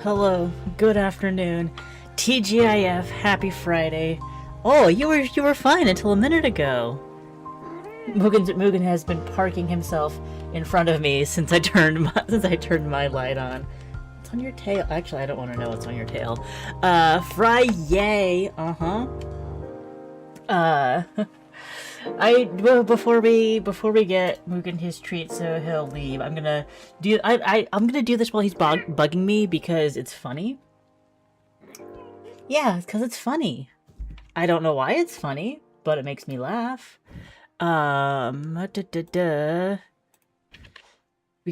hello, good afternoon, TGIF, happy Friday. Oh, you were fine until a minute ago. Mugen has been parking himself in front of me since I turned my light on. It's on your tail. Actually, I don't want to know what's on your tail. Friday. Before we get Mugen his treat, so he'll leave. I'm gonna do this while he's bugging me because it's funny. Yeah, because it's funny. I don't know why it's funny, but it makes me laugh. We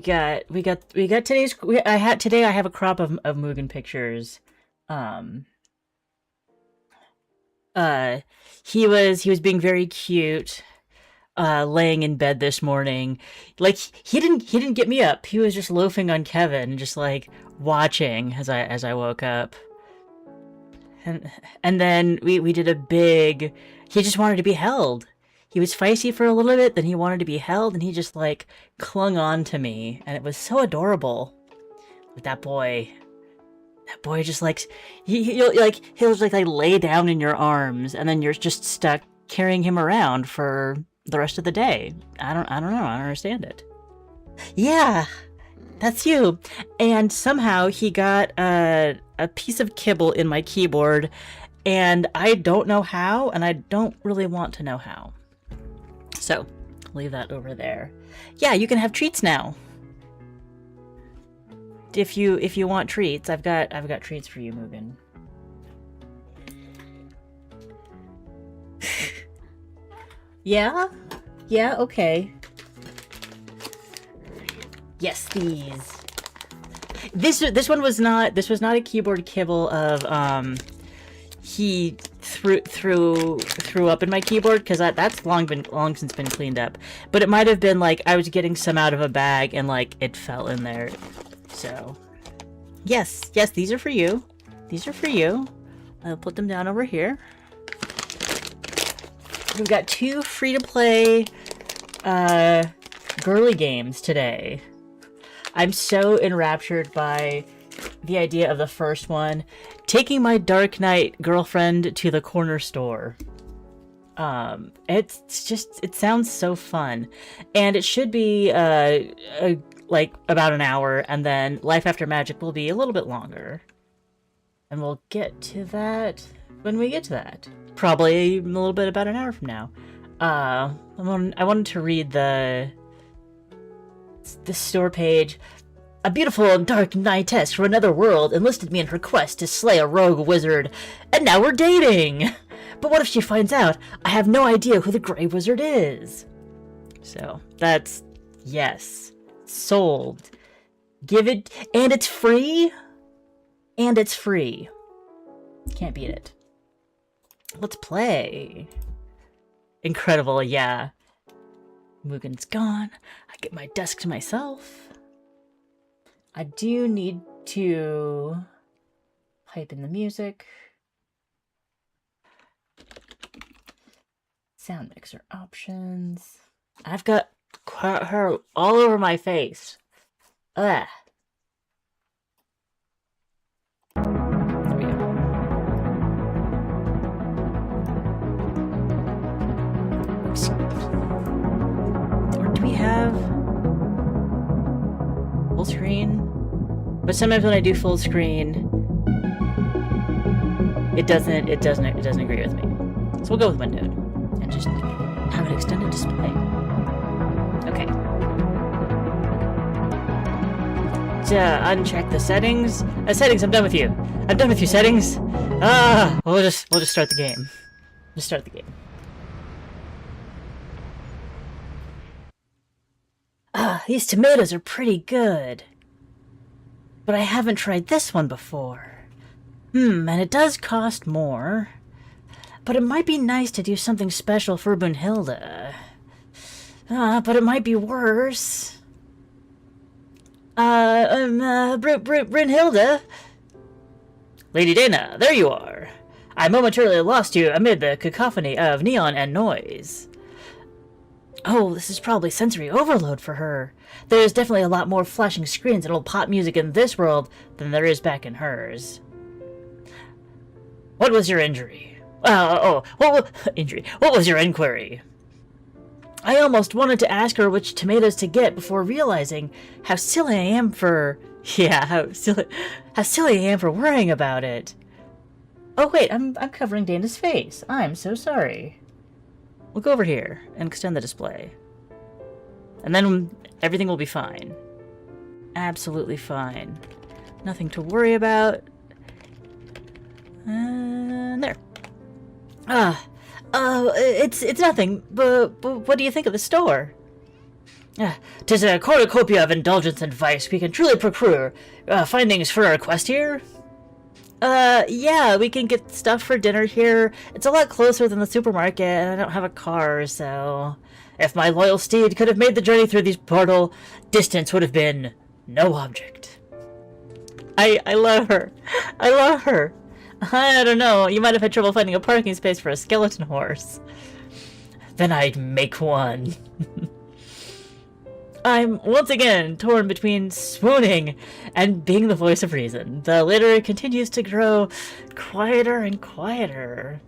got today's. I have a crop of Mugen pictures. He was being very cute, laying in bed this morning. Like he didn't get me up. He was just loafing on Kevin, just like watching as I woke up. And then we did a big. He just wanted to be held. He was feisty for a little bit, then he wanted to be held, and he just like clung on to me, and it was so adorable. But that boy just like he'll just like lay down in your arms, and then you're just stuck carrying him around for the rest of the day. I don't know. I don't understand it. Yeah, that's you. And somehow he got a piece of kibble in my keyboard, and I don't know how, and I don't really want to know how. So, leave that over there. Yeah, you can have treats now. If you want treats, I've got treats for you, Mugen. Yeah? Yeah, okay. Yes, these. This was not a keyboard kibble of he threw up in my keyboard, because that's long since been cleaned up. But it might have been like I was getting some out of a bag and like it fell in there. So yes, these are for you. These are for you. I'll put them down over here. We've got 2 free-to-play girly games today. I'm so enraptured by the idea of the first one, taking my Dark Knight girlfriend to the corner store. It sounds so fun, and it should be like about an hour, and then Life After Magic will be a little bit longer, and we'll get to that when we get to that. Probably a little bit about an hour from now. I wanted to read the store page. A beautiful and dark knightess from another world enlisted me in her quest to slay a rogue wizard, and now we're dating! But what if she finds out I have no idea who the Grey Wizard is? So, that's... yes. Sold. Give it... and it's free? And it's free. Can't beat it. Let's play. Incredible, yeah. Mugen's gone. I get my desk to myself. I do need to pipe in the music. Sound mixer options. I've got her all over my face. Ugh. There we go. Or do we have full screen? But sometimes when I do full screen, it doesn't agree with me. So we'll go with windowed and just have an extended display. Okay. Uncheck the settings. Settings, I'm done with you. I'm done with you, settings. We'll just start the game. Just start the game. These tomatoes are pretty good. But I haven't tried this one before. And it does cost more. But it might be nice to do something special for Brunhilde. But it might be worse. Brunhilde? Lady Dana, there you are. I momentarily lost you amid the cacophony of neon and noise. Oh, this is probably sensory overload for her. There's definitely a lot more flashing screens and old pop music in this world than there is back in hers. What was your injury? Injury. What was your inquiry? I almost wanted to ask her which tomatoes to get before realizing how silly I am for... Yeah, how silly I am for worrying about it. Oh wait, I'm covering Dana's face. I'm so sorry. We'll go over here and extend the display. And then everything will be fine. Absolutely fine. Nothing to worry about. There. It's nothing, but what do you think of the store? 'Tis a cornucopia of indulgence and vice we can truly procure. Findings for our quest here? Yeah, we can get stuff for dinner here. It's a lot closer than the supermarket, and I don't have a car, so... If my loyal steed could have made the journey through these portal, distance would have been no object. I love her. I love her. I don't know, you might have had trouble finding a parking space for a skeleton horse. Then I'd make one. I'm once again torn between swooning and being the voice of reason. The litter continues to grow quieter and quieter.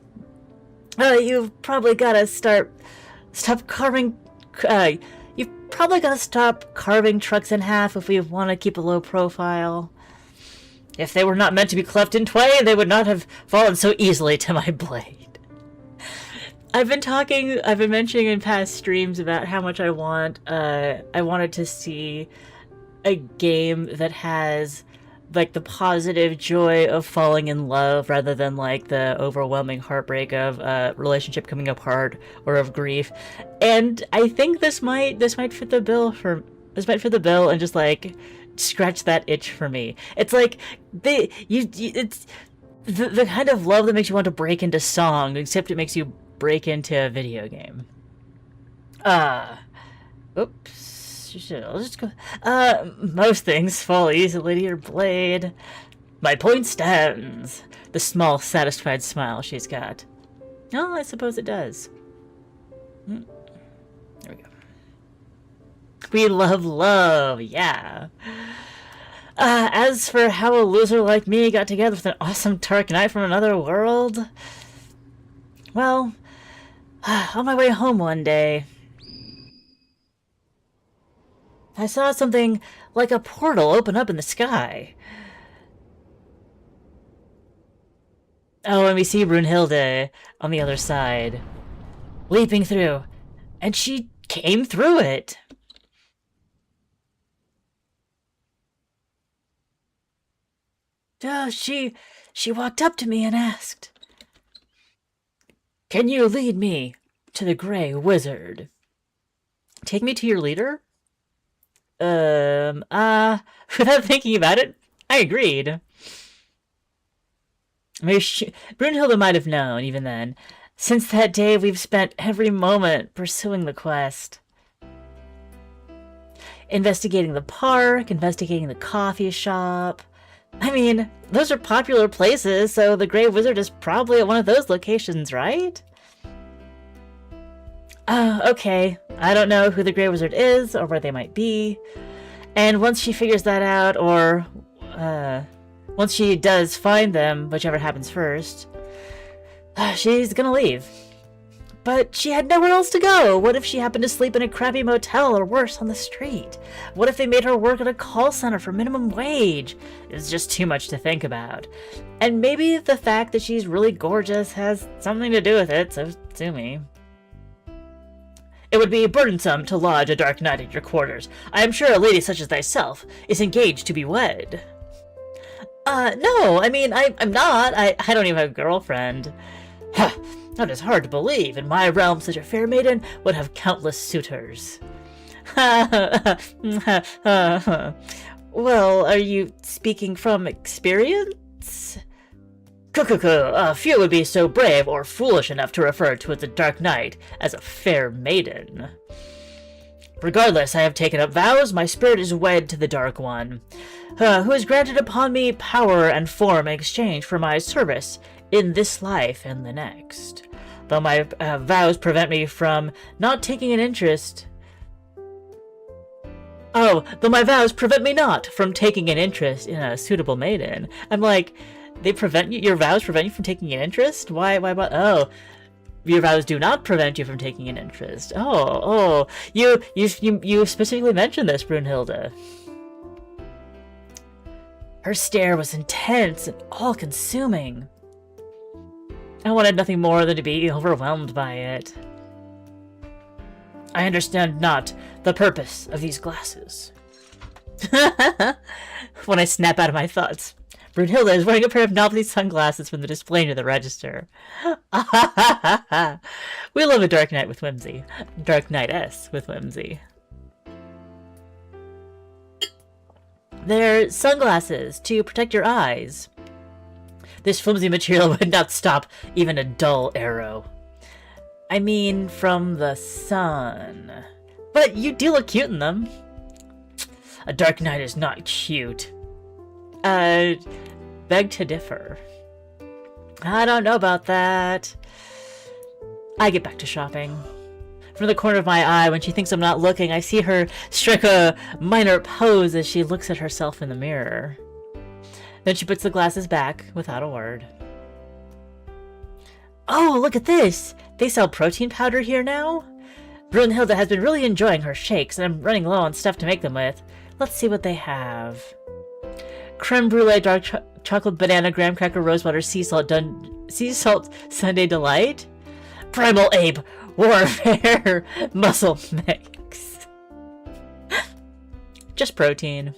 You've probably gotta stop carving trucks in half if we want to keep a low profile. If they were not meant to be cleft in twain, they would not have fallen so easily to my blade. I've been mentioning in past streams about how much I wanted to see a game that has like the positive joy of falling in love rather than like the overwhelming heartbreak of a relationship coming apart or of grief. And I think this might fit the bill and just like scratch that itch for me. It's like it's the kind of love that makes you want to break into song, except it makes you break into a video game. Oops. I'll just go. Most things fall easily to your blade. My point stands. The small, satisfied smile she's got. Oh, I suppose it does. There we go. We love, yeah. As for how a loser like me got together with an awesome dark knight from another world, well, on my way home one day, I saw something like a portal open up in the sky. Oh, and we see Brunhilde on the other side, leaping through, and she came through it. She walked up to me and asked, "Can you lead me to the Grey Wizard?" Take me to your leader? Without thinking about it, I agreed. Maybe Brunhilde might have known, even then. Since that day, we've spent every moment pursuing the quest. Investigating the park, investigating the coffee shop. I mean, those are popular places, so the Grey Wizard is probably at one of those locations, right? Okay. I don't know who the Grey Wizard is, or where they might be. And once she figures that out, or, once she does find them, whichever happens first, she's gonna leave. But she had nowhere else to go. What if she happened to sleep in a crappy motel or worse, on the street? What if they made her work at a call center for minimum wage? It's just too much to think about. And maybe the fact that she's really gorgeous has something to do with it, so sue me. It would be burdensome to lodge a dark knight at your quarters. I am sure a lady such as thyself is engaged to be wed. No, I mean, I'm not. I don't even have a girlfriend. That is hard to believe. In my realm, such a fair maiden would have countless suitors. Well, are you speaking from experience? Few would be so brave or foolish enough to refer to the Dark Knight as a fair maiden. Regardless, I have taken up vows. My spirit is wed to the Dark One, who has granted upon me power and form in exchange for my service in this life and the next. though my vows prevent me from not taking an interest. Oh, though my vows prevent me not from taking an interest in a suitable maiden. I'm like, they prevent you? Your vows prevent you from taking an interest? Why? Oh, your vows do not prevent you from taking an interest. Oh, you specifically mentioned this, Brunhilde. Her stare was intense and all-consuming. I wanted nothing more than to be overwhelmed by it. I understand not the purpose of these glasses. When I snap out of my thoughts, Brunhilde is wearing a pair of novelty sunglasses from the display near the register. We love a dark night with whimsy. Dark night-esque with whimsy. They're sunglasses to protect your eyes. This flimsy material would not stop even a dull arrow. I mean, from the sun. But you do look cute in them. A dark night is not cute. Beg to differ. I don't know about that. I get back to shopping. From the corner of my eye, when she thinks I'm not looking, I see her strike a minor pose as she looks at herself in the mirror. Then she puts the glasses back without a word. Oh, look at this! They sell protein powder here now? Brunhilde has been really enjoying her shakes, and I'm running low on stuff to make them with. Let's see what they have. Creme brulee, dark chocolate, banana, graham cracker, rose butter, sea salt, Sunday delight? Primal ape, warfare, muscle mix. Just protein.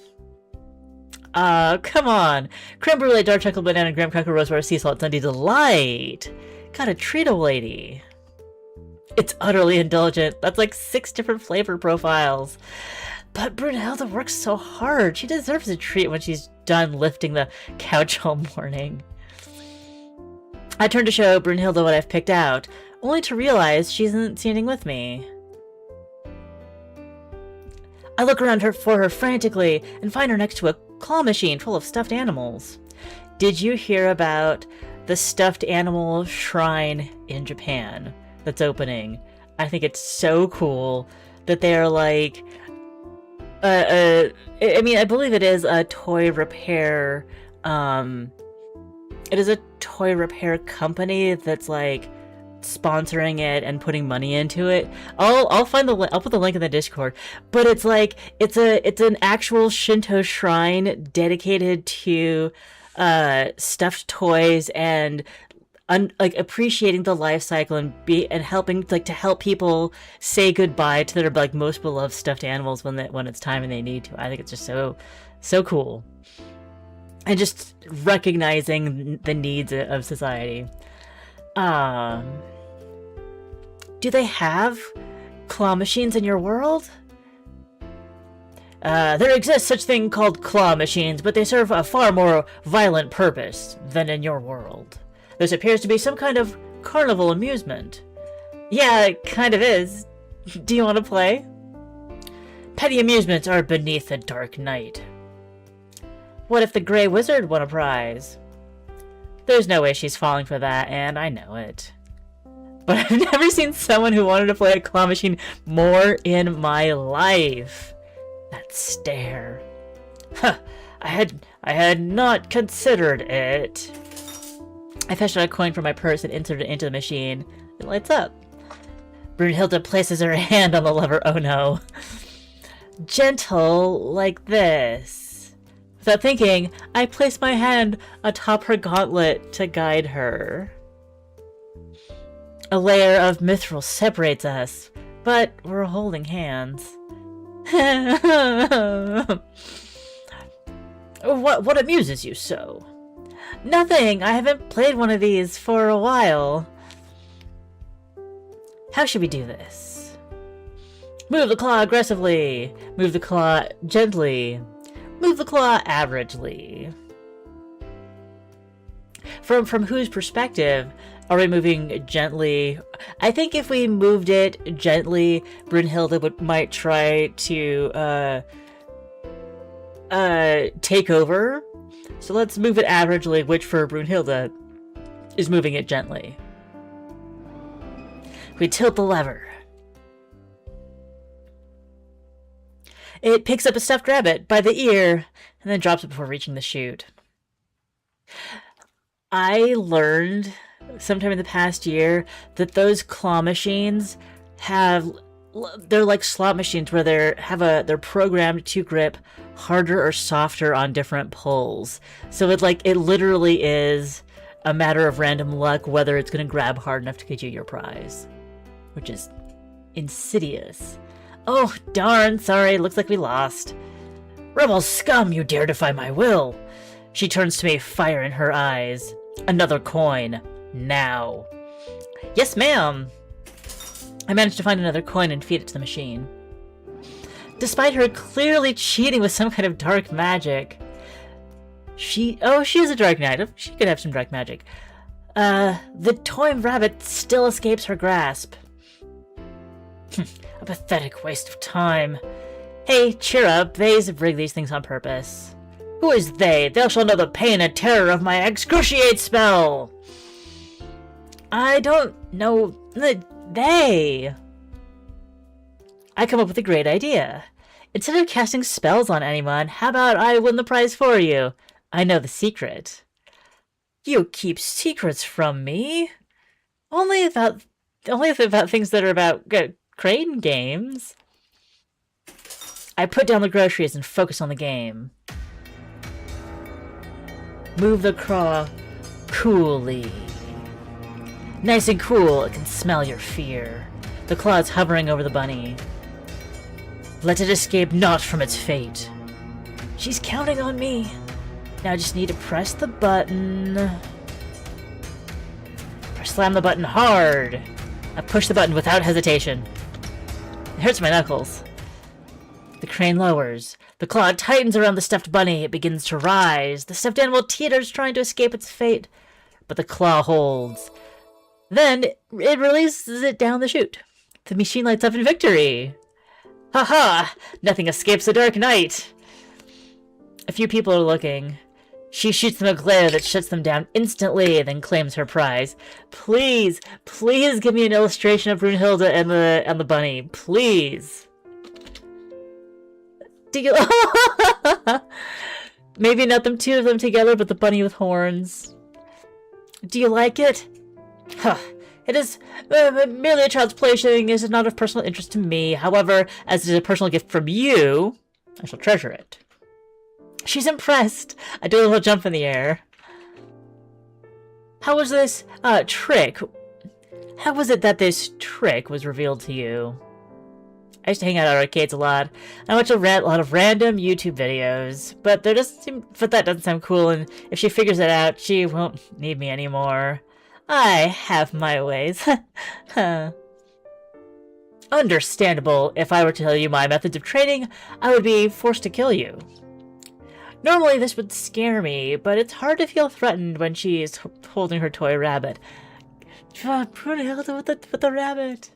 Come on. Creme brulee, dark chocolate, banana, graham cracker, rose butter, sea salt, Sunday delight. Gotta treat a lady. It's utterly indulgent. That's like 6 different flavor profiles. But Brunhilde works so hard. She deserves a treat when she's done lifting the couch all morning. I turn to show Brunhilde what I've picked out, only to realize she isn't standing with me. I look around for her frantically and find her next to a claw machine full of stuffed animals. Did you hear about the stuffed animal shrine in Japan that's opening? I think it's so cool that they are like, I mean, I believe it is a toy repair, it is a toy repair company that's like sponsoring it and putting money into it. I'll find the I'll put the link in the Discord. But it's like it's an actual Shinto shrine dedicated to stuffed toys and like appreciating the life cycle and helping like to help people say goodbye to their like most beloved stuffed animals when it's time and they need to. I think it's just so cool. And just recognizing the needs of society. Do they have claw machines in your world? There exists such thing called claw machines, but they serve a far more violent purpose than in your world. This appears to be some kind of carnival amusement. Yeah, it kind of is. Do you want to play? Petty amusements are beneath the dark night. What if the Grey Wizard won a prize? There's no way she's falling for that, and I know it. But I've never seen someone who wanted to play a claw machine more in my life. That stare. Huh, I had not considered it. I fetched out a coin from my purse and inserted it into the machine. It lights up. Brunhilde places her hand on the lever. Oh no. Gentle, like this. Without thinking, I place my hand atop her gauntlet to guide her. A layer of mithril separates us, but we're holding hands. What amuses you so? Nothing. I haven't played one of these for a while. How should we do this? Move the claw aggressively. Move the claw gently. Move the claw averagely. From whose perspective are we moving gently? I think if we moved it gently, Brunhilde might try to take over. So let's move it averagely, which for Brunhilde is moving it gently. We tilt the lever. It picks up a stuffed rabbit by the ear and then drops it before reaching the chute. I learned sometime in the past year that those claw machines they're like slot machines where they're programmed to grip harder or softer on different pulls. So it literally is a matter of random luck whether it's going to grab hard enough to get you your prize, which is insidious. Oh, darn, sorry, looks like we lost. Rebel scum, you dare defy my will! She turns to me, fire in her eyes. Another coin. Now. Yes, ma'am! I managed to find another coin and feed it to the machine. Despite her clearly cheating with some kind of dark magic... she is a dark knight. She could have some dark magic. The toy rabbit still escapes her grasp. A pathetic waste of time. Hey, cheer up. They's rigged these things on purpose. Who is they? They shall know the pain and terror of my excruciate spell! I don't know... They! I come up with a great idea. Instead of casting spells on anyone, how about I win the prize for you? I know the secret. You keep secrets from me? Only about things that are about crane games. I put down the groceries and focus on the game. Move the craw coolly. Nice and cool, it can smell your fear. The claw's hovering over the bunny. Let it escape not from its fate. She's counting on me. Now I just need to press the button. Slam the button hard. I push the button without hesitation. It hurts my knuckles. The crane lowers. The claw tightens around the stuffed bunny. It begins to rise. The stuffed animal teeters, trying to escape its fate. But the claw holds. Then it releases it down the chute. The machine lights up in victory. Ha! Nothing escapes the Dark Knight. A few people are looking. She shoots them a glare that shuts them down instantly, then claims her prize. Please give me an illustration of Brunhilde and the bunny. Please. Do you... Maybe not the two of them together, but the bunny with horns. Do you like it? Huh. It is merely a child's plaything. It is not of personal interest to me. However, as it is a personal gift from you, I shall treasure it. She's impressed. I do a little jump in the air. How was this trick? How was it that this trick was revealed to you? I used to hang out at arcades a lot. I watch a lot of random YouTube videos, but that doesn't sound cool. And if she figures it out, she won't need me anymore. I have my ways. Understandable. If I were to tell you my methods of training, I would be forced to kill you. Normally this would scare me, but it's hard to feel threatened when she is holding her toy rabbit. Brunhilde with the rabbit.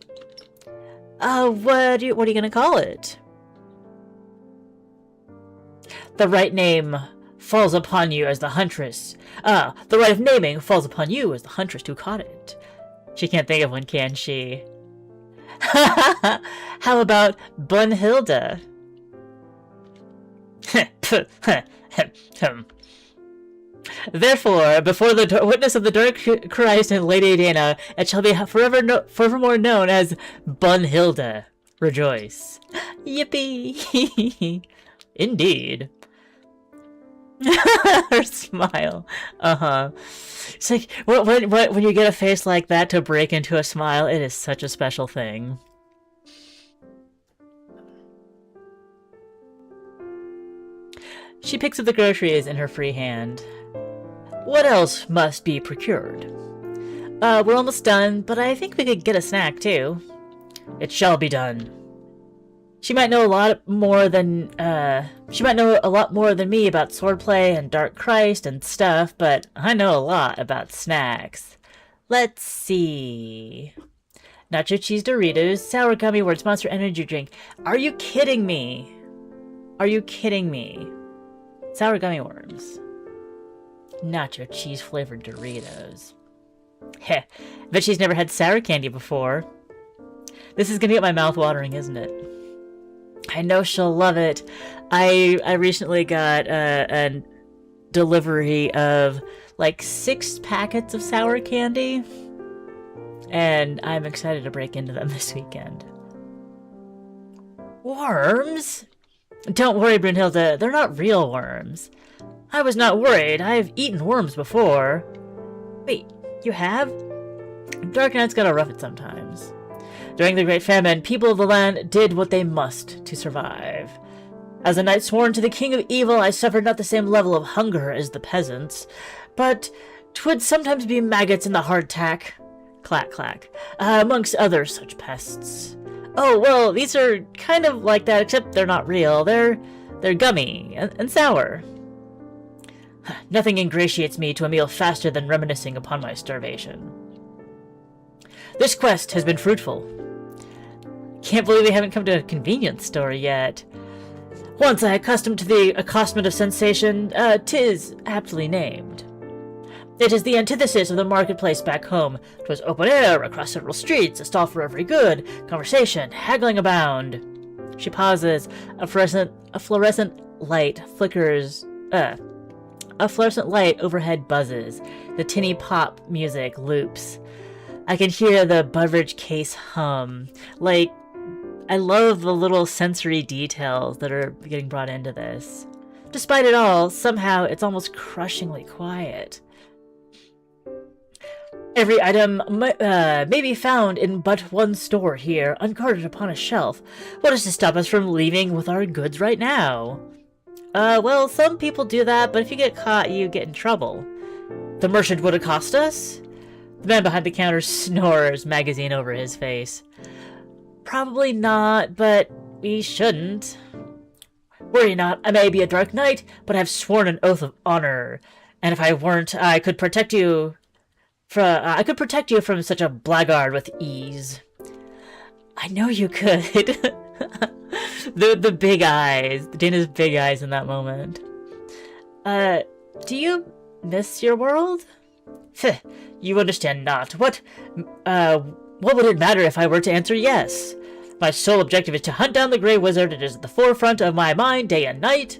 What are you gonna call it? The right name falls upon you as the huntress. The right of naming falls upon you as the huntress who caught it. She can't think of one, can she? How about Brunhilde? Therefore, before the witness of the Dark Christ and Lady Dana, it shall be forevermore known as Brunhilde. Rejoice. Yippee! Indeed. Her smile. It's like, when you get a face like that to break into a smile, it is such a special thing. She picks up the groceries in her free hand. What else must be procured? We're almost done, but I think we could get a snack, too. It shall be done. She might know a lot more than me about swordplay and Dark Christ and stuff, but I know a lot about snacks. Let's see. Nacho cheese Doritos, sour gummy worms, Monster Energy drink. Are you kidding me? Are you kidding me? Sour gummy worms. Nacho cheese flavored Doritos. Heh, bet she's never had sour candy before. This is gonna get my mouth watering, isn't it? I know she'll love it. I recently got a delivery of like 6 packets of sour candy, and I'm excited to break into them this weekend. Worms? Don't worry, Brunhilde, they're not real worms. I was not worried. I've eaten worms before. Wait, you have? Dark Knight's gotta rough it sometimes. During the Great Famine, people of the land did what they must to survive. As a knight sworn to the King of Evil, I suffered not the same level of hunger as the peasants, but 'twould sometimes be maggots in the hardtack. Clack, clack. Amongst other such pests. Oh, well, these are kind of like that, except they're not real. They're gummy and sour. Nothing ingratiates me to a meal faster than reminiscing upon my starvation. This quest has been fruitful. Can't believe we haven't come to a convenience store yet. Once I accustomed to the accostement of sensation, 'tis aptly named. It is the antithesis of the marketplace back home. 'Twas open air, across several streets, a stall for every good, conversation, haggling abound. She pauses. A fluorescent light flickers. A fluorescent light overhead buzzes. The tinny pop music loops. I can hear the beverage case hum. Like, I love the little sensory details that are getting brought into this. Despite it all, somehow it's almost crushingly quiet. Every item may be found in but one store here, unguarded upon a shelf. What is to stop us from leaving with our goods right now? Well, some people do that, but if you get caught, you get in trouble. The merchant would accost us? The man behind the counter snores, magazine over his face. Probably not, but we shouldn't. Worry not, I may be a dark knight, but I have sworn an oath of honor. And if I weren't, I could protect you from such a blackguard with ease. I know you could. the big eyes. Dana's big eyes in that moment. Do you miss your world? You understand not. What would it matter if I were to answer yes? My sole objective is to hunt down the Grey Wizard. It is at the forefront of my mind day and night.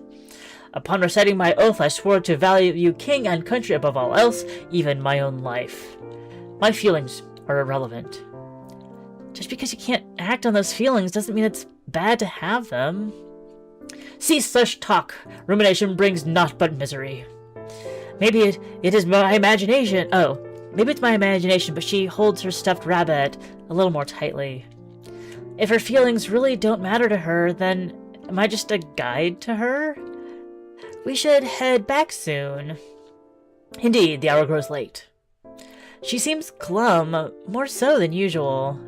Upon reciting my oath, I swore to value king and country above all else, even my own life. My feelings are irrelevant. Just because you can't act on those feelings doesn't mean it's bad to have them. Cease such talk. Rumination brings naught but misery. Maybe it is my imagination. Oh, maybe it's my imagination, but she holds her stuffed rabbit a little more tightly. If her feelings really don't matter to her, then am I just a guide to her? We should head back soon. Indeed, the hour grows late. She seems glum, more so than usual.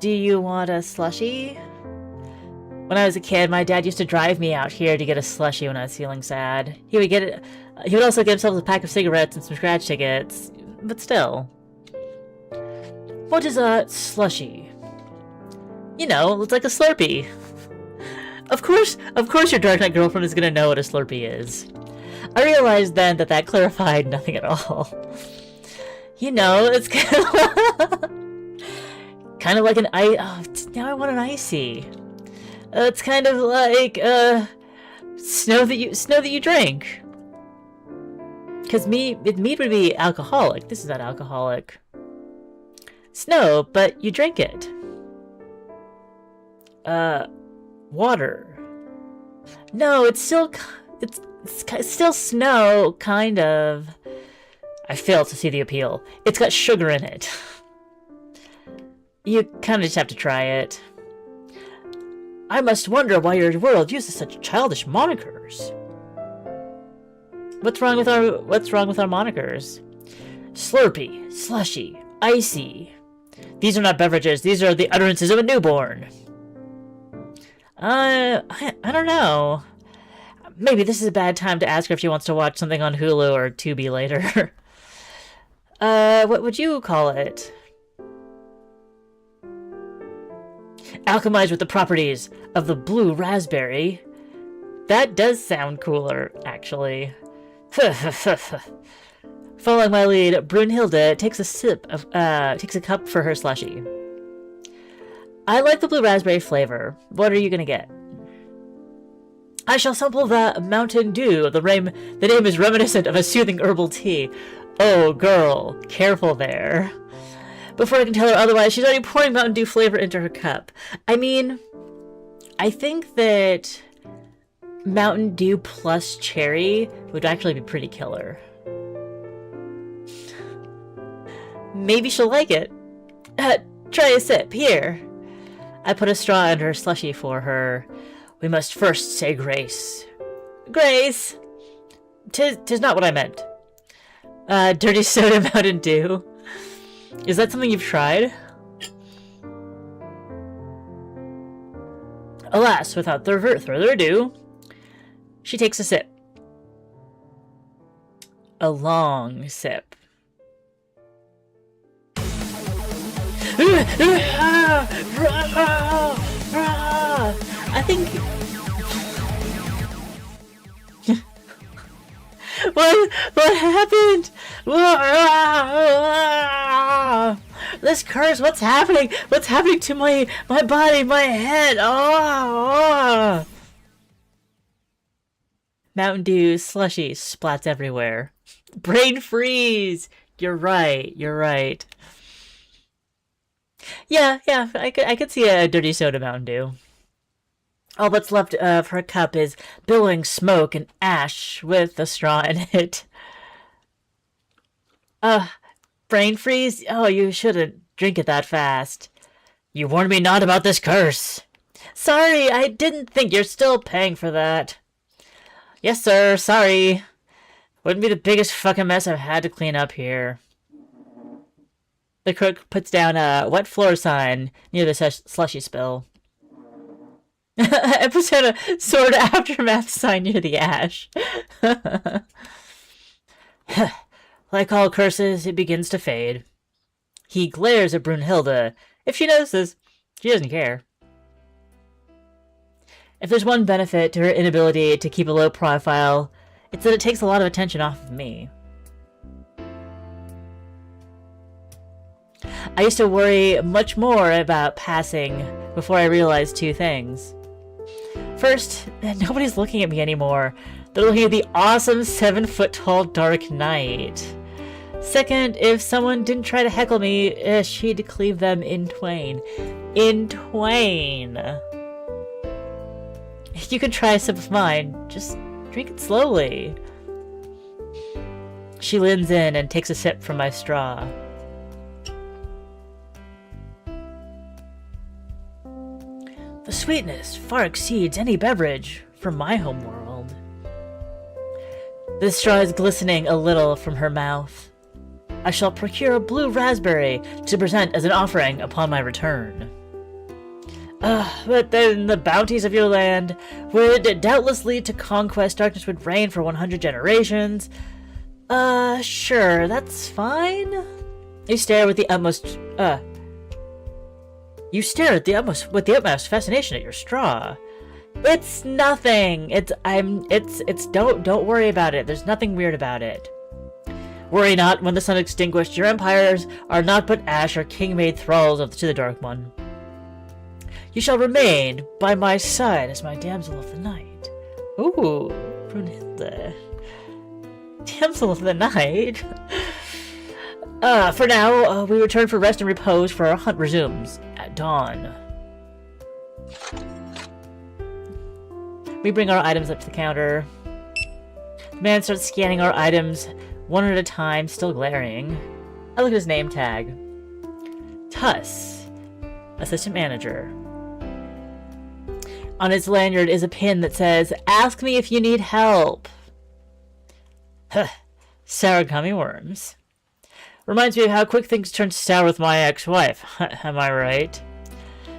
Do you want a slushie? When I was a kid, my dad used to drive me out here to get a slushie when I was feeling sad. He would also get himself a pack of cigarettes and some scratch tickets, but still. What is a slushie? You know, it's like a Slurpee. Of course your Dark Knight girlfriend is gonna know what a Slurpee is. I realized then that clarified nothing at all. You know, it's kind of like an now I want an icy. It's kind of like snow that you drink. Because mead would be alcoholic. This is not alcoholic. Snow, but you drink it. Water. No, it's still snow, kind of. I fail to see the appeal. It's got sugar in it. You kind of just have to try it. I must wonder why your world uses such childish monikers. What's wrong with our monikers? Slurpee, slushy, icy. These are not beverages. These are the utterances of a newborn. I don't know. Maybe this is a bad time to ask her if she wants to watch something on Hulu or Tubi later. What would you call it? Alchemize with the properties of the blue raspberry. That does sound cooler, actually. Following my lead, Brunhilde takes a cup for her slushie. I like the blue raspberry flavor. What are you gonna get? I shall sample the Mountain Dew. The name is reminiscent of a soothing herbal tea. Oh, girl, careful there. Before I can tell her otherwise, she's already pouring Mountain Dew flavor into her cup. I mean, I think that Mountain Dew plus cherry would actually be pretty killer. Maybe she'll like it. Try a sip, here. I put a straw in her slushie for her. We must first say grace. Grace! Tis not what I meant. Dirty soda Mountain Dew. Is that something you've tried? Alas, without further ado, she takes a sip. A long sip. I think... What happened? This curse, what's happening? What's happening to my body, my head? Mountain Dew slushy splats everywhere. Brain freeze! You're right, you're right. Yeah, I could see a dirty soda Mountain Dew. All that's left of her cup is billowing smoke and ash with a straw in it. Brain freeze? Oh, you shouldn't drink it that fast. You warned me not about this curse. Sorry, I didn't think you're still paying for that. Yes, sir, sorry. Wouldn't be the biggest fucking mess I've had to clean up here. The cook puts down a wet floor sign near the slushy spill. I put down a sword aftermath sign near the ash. Like all curses, it begins to fade. He glares at Brunhilde. If she notices, she doesn't care. If there's one benefit to her inability to keep a low profile, it's that it takes a lot of attention off of me. I used to worry much more about passing before I realized two things. First, nobody's looking at me anymore. They're looking at the awesome 7-foot-tall Dark Knight. Second, if someone didn't try to heckle me, she'd cleave them in twain. In twain! You can try a sip of mine. Just drink it slowly. She leans in and takes a sip from my straw. The sweetness far exceeds any beverage from my homeworld. The straw is glistening a little from her mouth. I shall procure a blue raspberry to present as an offering upon my return. But then the bounties of your land would doubtless lead to conquest. Darkness would reign for 100 generations. Sure, that's fine. You stare with the utmost, You stare at with the utmost fascination at your straw. It's nothing. Don't worry about it. There's nothing weird about it. Worry not, when the sun extinguished, your empires are not but ash or king-made thralls to the Dark One. You shall remain by my side as my damsel of the night. Ooh, Brunhilde. Damsel of the night? For now, we return for rest and repose, for our hunt resumes at dawn. We bring our items up to the counter. The man starts scanning our items one at a time, still glaring. I look at his name tag. Tuss, assistant manager. On his lanyard is a pin that says, "Ask me if you need help." Huh, sour gummy worms. Reminds me of how quick things turned sour with my ex-wife. Am I right?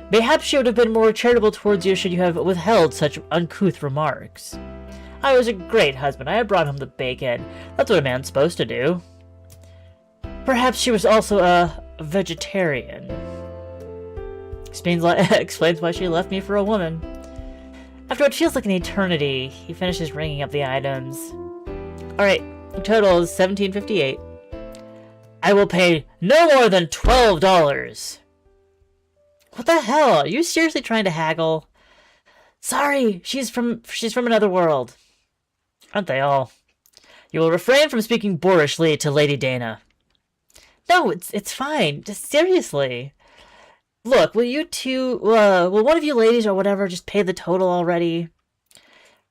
Mayhaps she would have been more charitable towards you should you have withheld such uncouth remarks. I was a great husband. I had brought home the bacon. That's what a man's supposed to do. Perhaps she was also a vegetarian. Explains why she left me for a woman. After what feels like an eternity, he finishes ringing up the items. Alright, the total is $17.58. I will pay no more than $12. What the hell? Are you seriously trying to haggle? Sorry, she's from another world. Aren't they all? You will refrain from speaking boorishly to Lady Dana. No, it's fine. Just seriously. Look, will you two, will one of you ladies or whatever just pay the total already?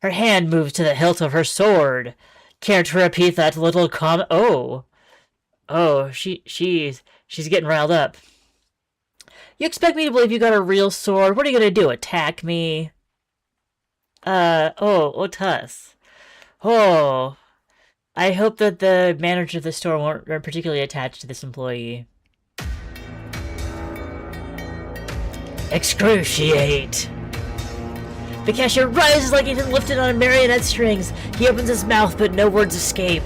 Her hand moves to the hilt of her sword. Care to repeat that little comment? Oh, she's getting riled up. You expect me to believe you got a real sword? What are you gonna do? Attack me? Tuss. Oh, I hope that the manager of the store won't particularly attached to this employee. Excruciate. The cashier rises like he's been lifted on marionette strings. He opens his mouth, but no words escape.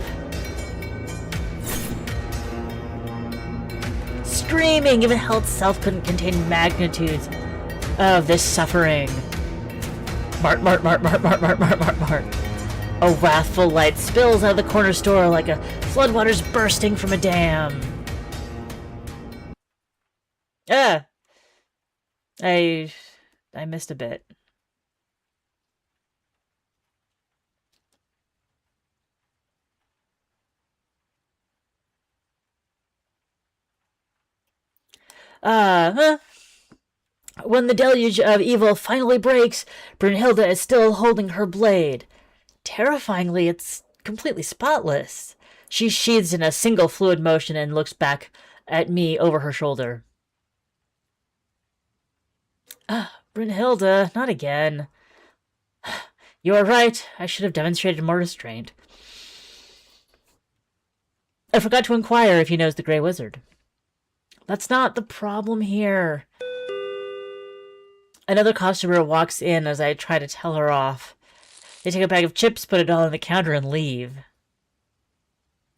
Screaming, even hell itself couldn't contain magnitudes of this suffering. Mart. A wrathful light spills out of the corner store like a floodwaters bursting from a dam. I missed a bit. When the deluge of evil finally breaks, Brunhilde is still holding her blade. Terrifyingly, it's completely spotless. She sheathes in a single fluid motion and looks back at me over her shoulder. Brunhilde, not again. You are right. I should have demonstrated more restraint. I forgot to inquire if he knows the Grey Wizard. That's not the problem here. Another costumer walks in as I try to tell her off. They take a bag of chips, put it all on the counter, and leave.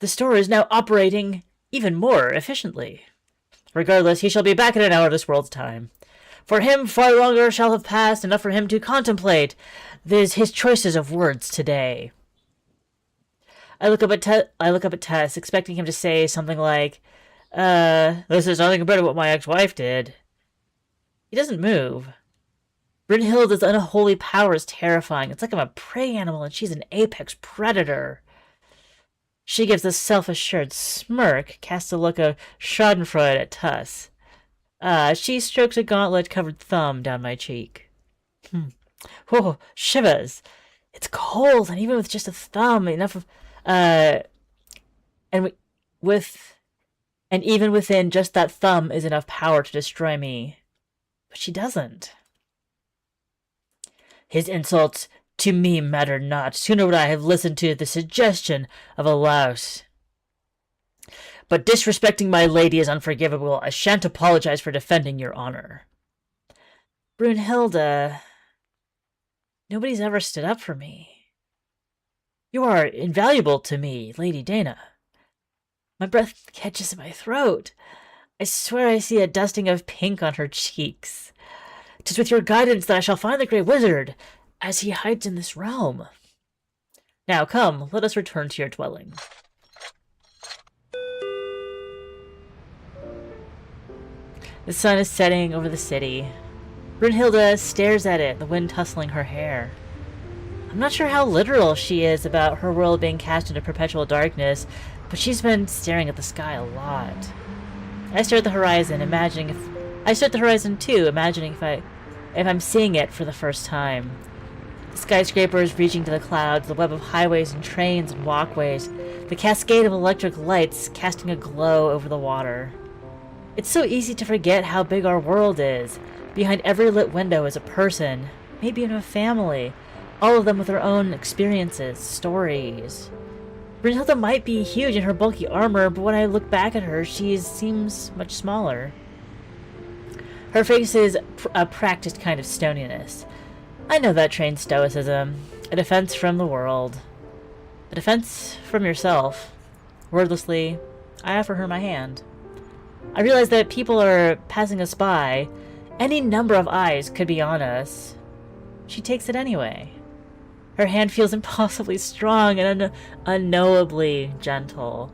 The store is now operating even more efficiently. Regardless, he shall be back in an hour of this world's time. For him, far longer shall have passed, enough for him to contemplate his choices of words today. I look up at Tess, expecting him to say something like, this is nothing compared to what my ex-wife did. He doesn't move. Brunhilde's unholy power is terrifying. It's like I'm a prey animal and she's an apex predator. She gives a self-assured smirk, casts a look of schadenfreude at Tuss. She strokes a gauntlet-covered thumb down my cheek. Whoa, shivers. It's cold, and even with just a thumb, enough of, and even within just that thumb is enough power to destroy me. But she doesn't. His insults to me matter not. Sooner would I have listened to the suggestion of a louse. But disrespecting my lady is unforgivable. I shan't apologize for defending your honor. Brunhilde, nobody's ever stood up for me. You are invaluable to me, Lady Dana. My breath catches in my throat. I swear I see a dusting of pink on her cheeks. 'Tis with your guidance that I shall find the Grey Wizard, as he hides in this realm. Now come, let us return to your dwelling. The sun is setting over the city. Brunhilde stares at it, the wind tussling her hair. I'm not sure how literal she is about her world being cast into perpetual darkness, but she's been staring at the sky a lot. I stare at the horizon, imagining if I'm seeing it for the first time. The skyscrapers reaching to the clouds, the web of highways and trains and walkways, the cascade of electric lights casting a glow over the water. It's so easy to forget how big our world is. Behind every lit window is a person, maybe even a family, all of them with their own experiences, stories. Brunhilde might be huge in her bulky armor, but when I look back at her, she seems much smaller. Her face is a practiced kind of stoniness. I know that trained stoicism, a defense from the world, a defense from yourself. Wordlessly, I offer her my hand. I realize that people are passing us by. Any number of eyes could be on us. She takes it anyway. Her hand feels impossibly strong and unknowably gentle.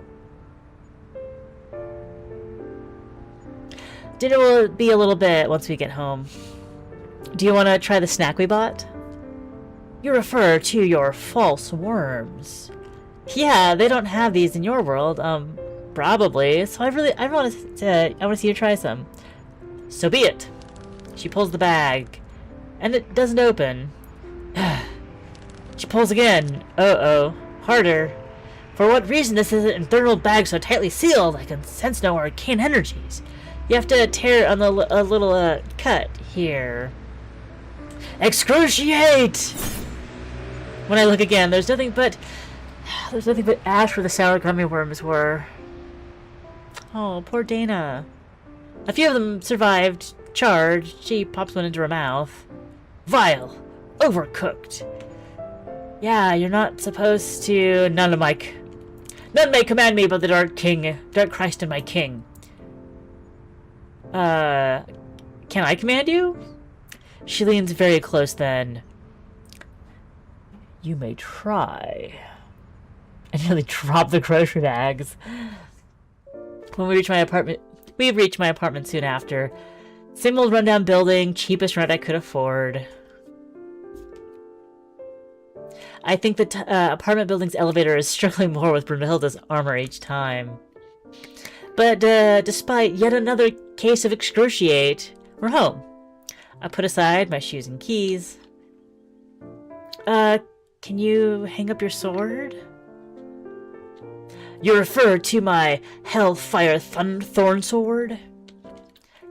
Dinner will be a little bit once we get home. Do you want to try the snack we bought? You refer to your false worms. Yeah, they don't have these in your world. Probably. So I want to see you try some. So be it. She pulls the bag, and it doesn't open. She pulls again. Uh-oh. Harder. For what reason this is an infernal bag so tightly sealed? I can sense no arcane energies. You have to tear on a little cut here. Excruciate! When I look again, there's nothing but ash where the sour gummy worms were. Oh, poor Dana. A few of them survived, charred. She pops one into her mouth. Vile. Overcooked. Yeah, you're not supposed to... None may command me but the Dark Christ and my king. Can I command you? She leans very close then. You may try. I nearly dropped the grocery bags. When we reach my apartment soon after. Same old rundown building, cheapest rent I could afford. I think the apartment building's elevator is struggling more with Brunhilde's armor each time. But despite yet another case of excruciate, we're home. I put aside my shoes and keys. Can you hang up your sword? You refer to my Hellfire Thorn Sword?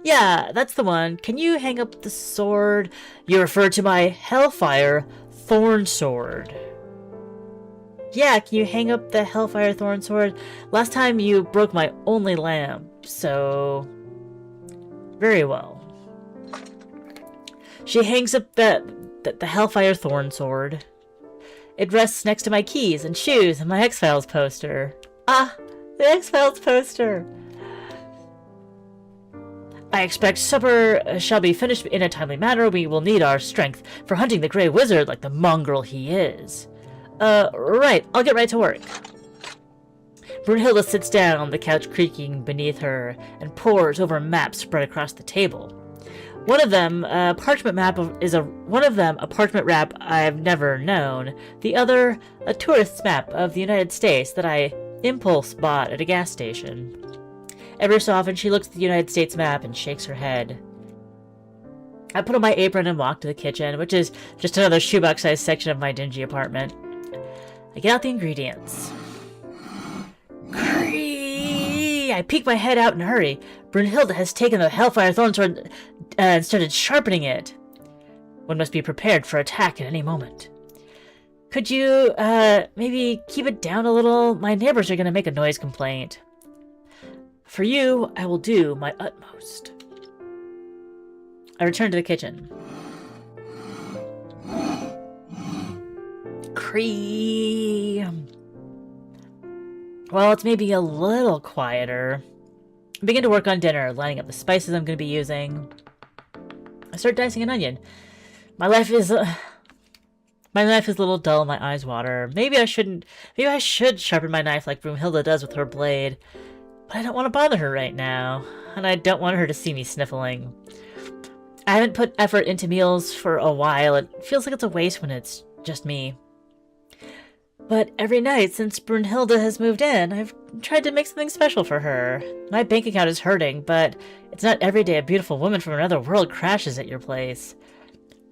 Yeah, that's the one. Can you hang up the sword? You refer to my Hellfire Thorn Sword. Yeah, can you hang up the Hellfire Thorn Sword? Last time you broke my only lamp, so... Very well. She hangs up the Hellfire Thorn Sword. It rests next to my keys and shoes and my X-Files poster. Ah, the X-Files poster! I expect supper shall be finished in a timely manner. We will need our strength for hunting the Grey Wizard like the mongrel he is. Right, I'll get right to work. Brunhilde sits down on the couch creaking beneath her and pores over maps spread across the table. One of them, a parchment map I've never known. The other, a tourist's map of the United States that I impulse bought at a gas station. Every so often she looks at the United States map and shakes her head. I put on my apron and walk to the kitchen, which is just another shoebox-sized section of my dingy apartment. I get out the ingredients. I peek my head out in a hurry. Brunhilde has taken the Hellfire Thorn Sword and started sharpening it. One must be prepared for attack at any moment. Could you, maybe keep it down a little? My neighbors are going to make a noise complaint. For you, I will do my utmost. I return to the kitchen. Cream. Well, it's maybe a little quieter. I begin to work on dinner, lining up the spices I'm going to be using. I start dicing an onion. My knife is a little dull, my eyes water. Maybe I should sharpen my knife like Brunhilde does with her blade. But I don't want to bother her right now, and I don't want her to see me sniffling. I haven't put effort into meals for a while. It feels like it's a waste when it's just me. But every night since Brunhilde has moved in, I've tried to make something special for her. My bank account is hurting, but it's not every day a beautiful woman from another world crashes at your place.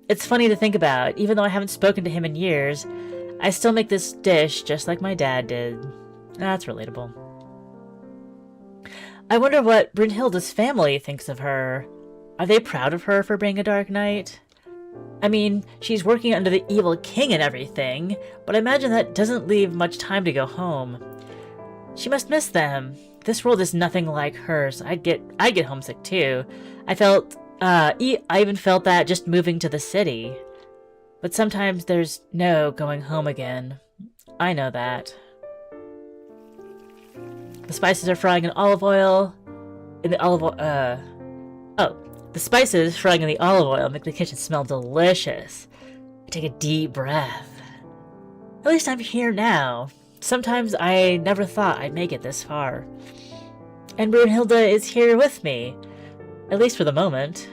It's funny to think about. Even though I haven't spoken to him in years, I still make this dish just like my dad did. That's relatable. I wonder what Brunhilde's family thinks of her. Are they proud of her for being a Dark Knight? I mean, she's working under the evil king and everything, but I imagine that doesn't leave much time to go home. She must miss them. This world is nothing like hers. I'd get homesick too. I even felt that just moving to the city. But sometimes there's no going home again. I know that. The spices are frying in olive oil. The spices frying in the olive oil make the kitchen smell delicious. I take a deep breath. At least I'm here now. Sometimes I never thought I'd make it this far. And Brunhilde is here with me. At least for the moment.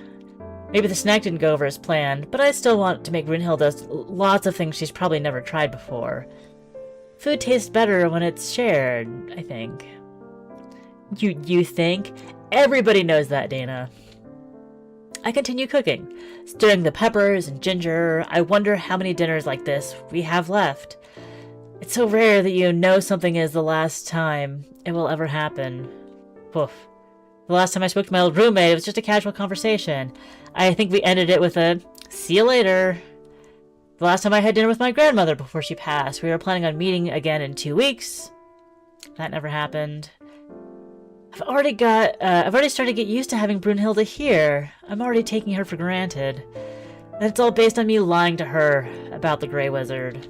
Maybe the snack didn't go over as planned, but I still want to make Brunhilde lots of things she's probably never tried before. Food tastes better when it's shared, I think. You think? Everybody knows that, Dana. I continue cooking, stirring the peppers and ginger. I wonder how many dinners like this we have left. It's so rare that you know something is the last time it will ever happen. Poof. The last time I spoke to my old roommate, it was just a casual conversation. I think we ended it with a, "See you later." The last time I had dinner with my grandmother before she passed, we were planning on meeting again in 2 weeks. That never happened. I've already started to get used to having Brunhilde here. I'm already taking her for granted. And it's all based on me lying to her about the Grey Wizard.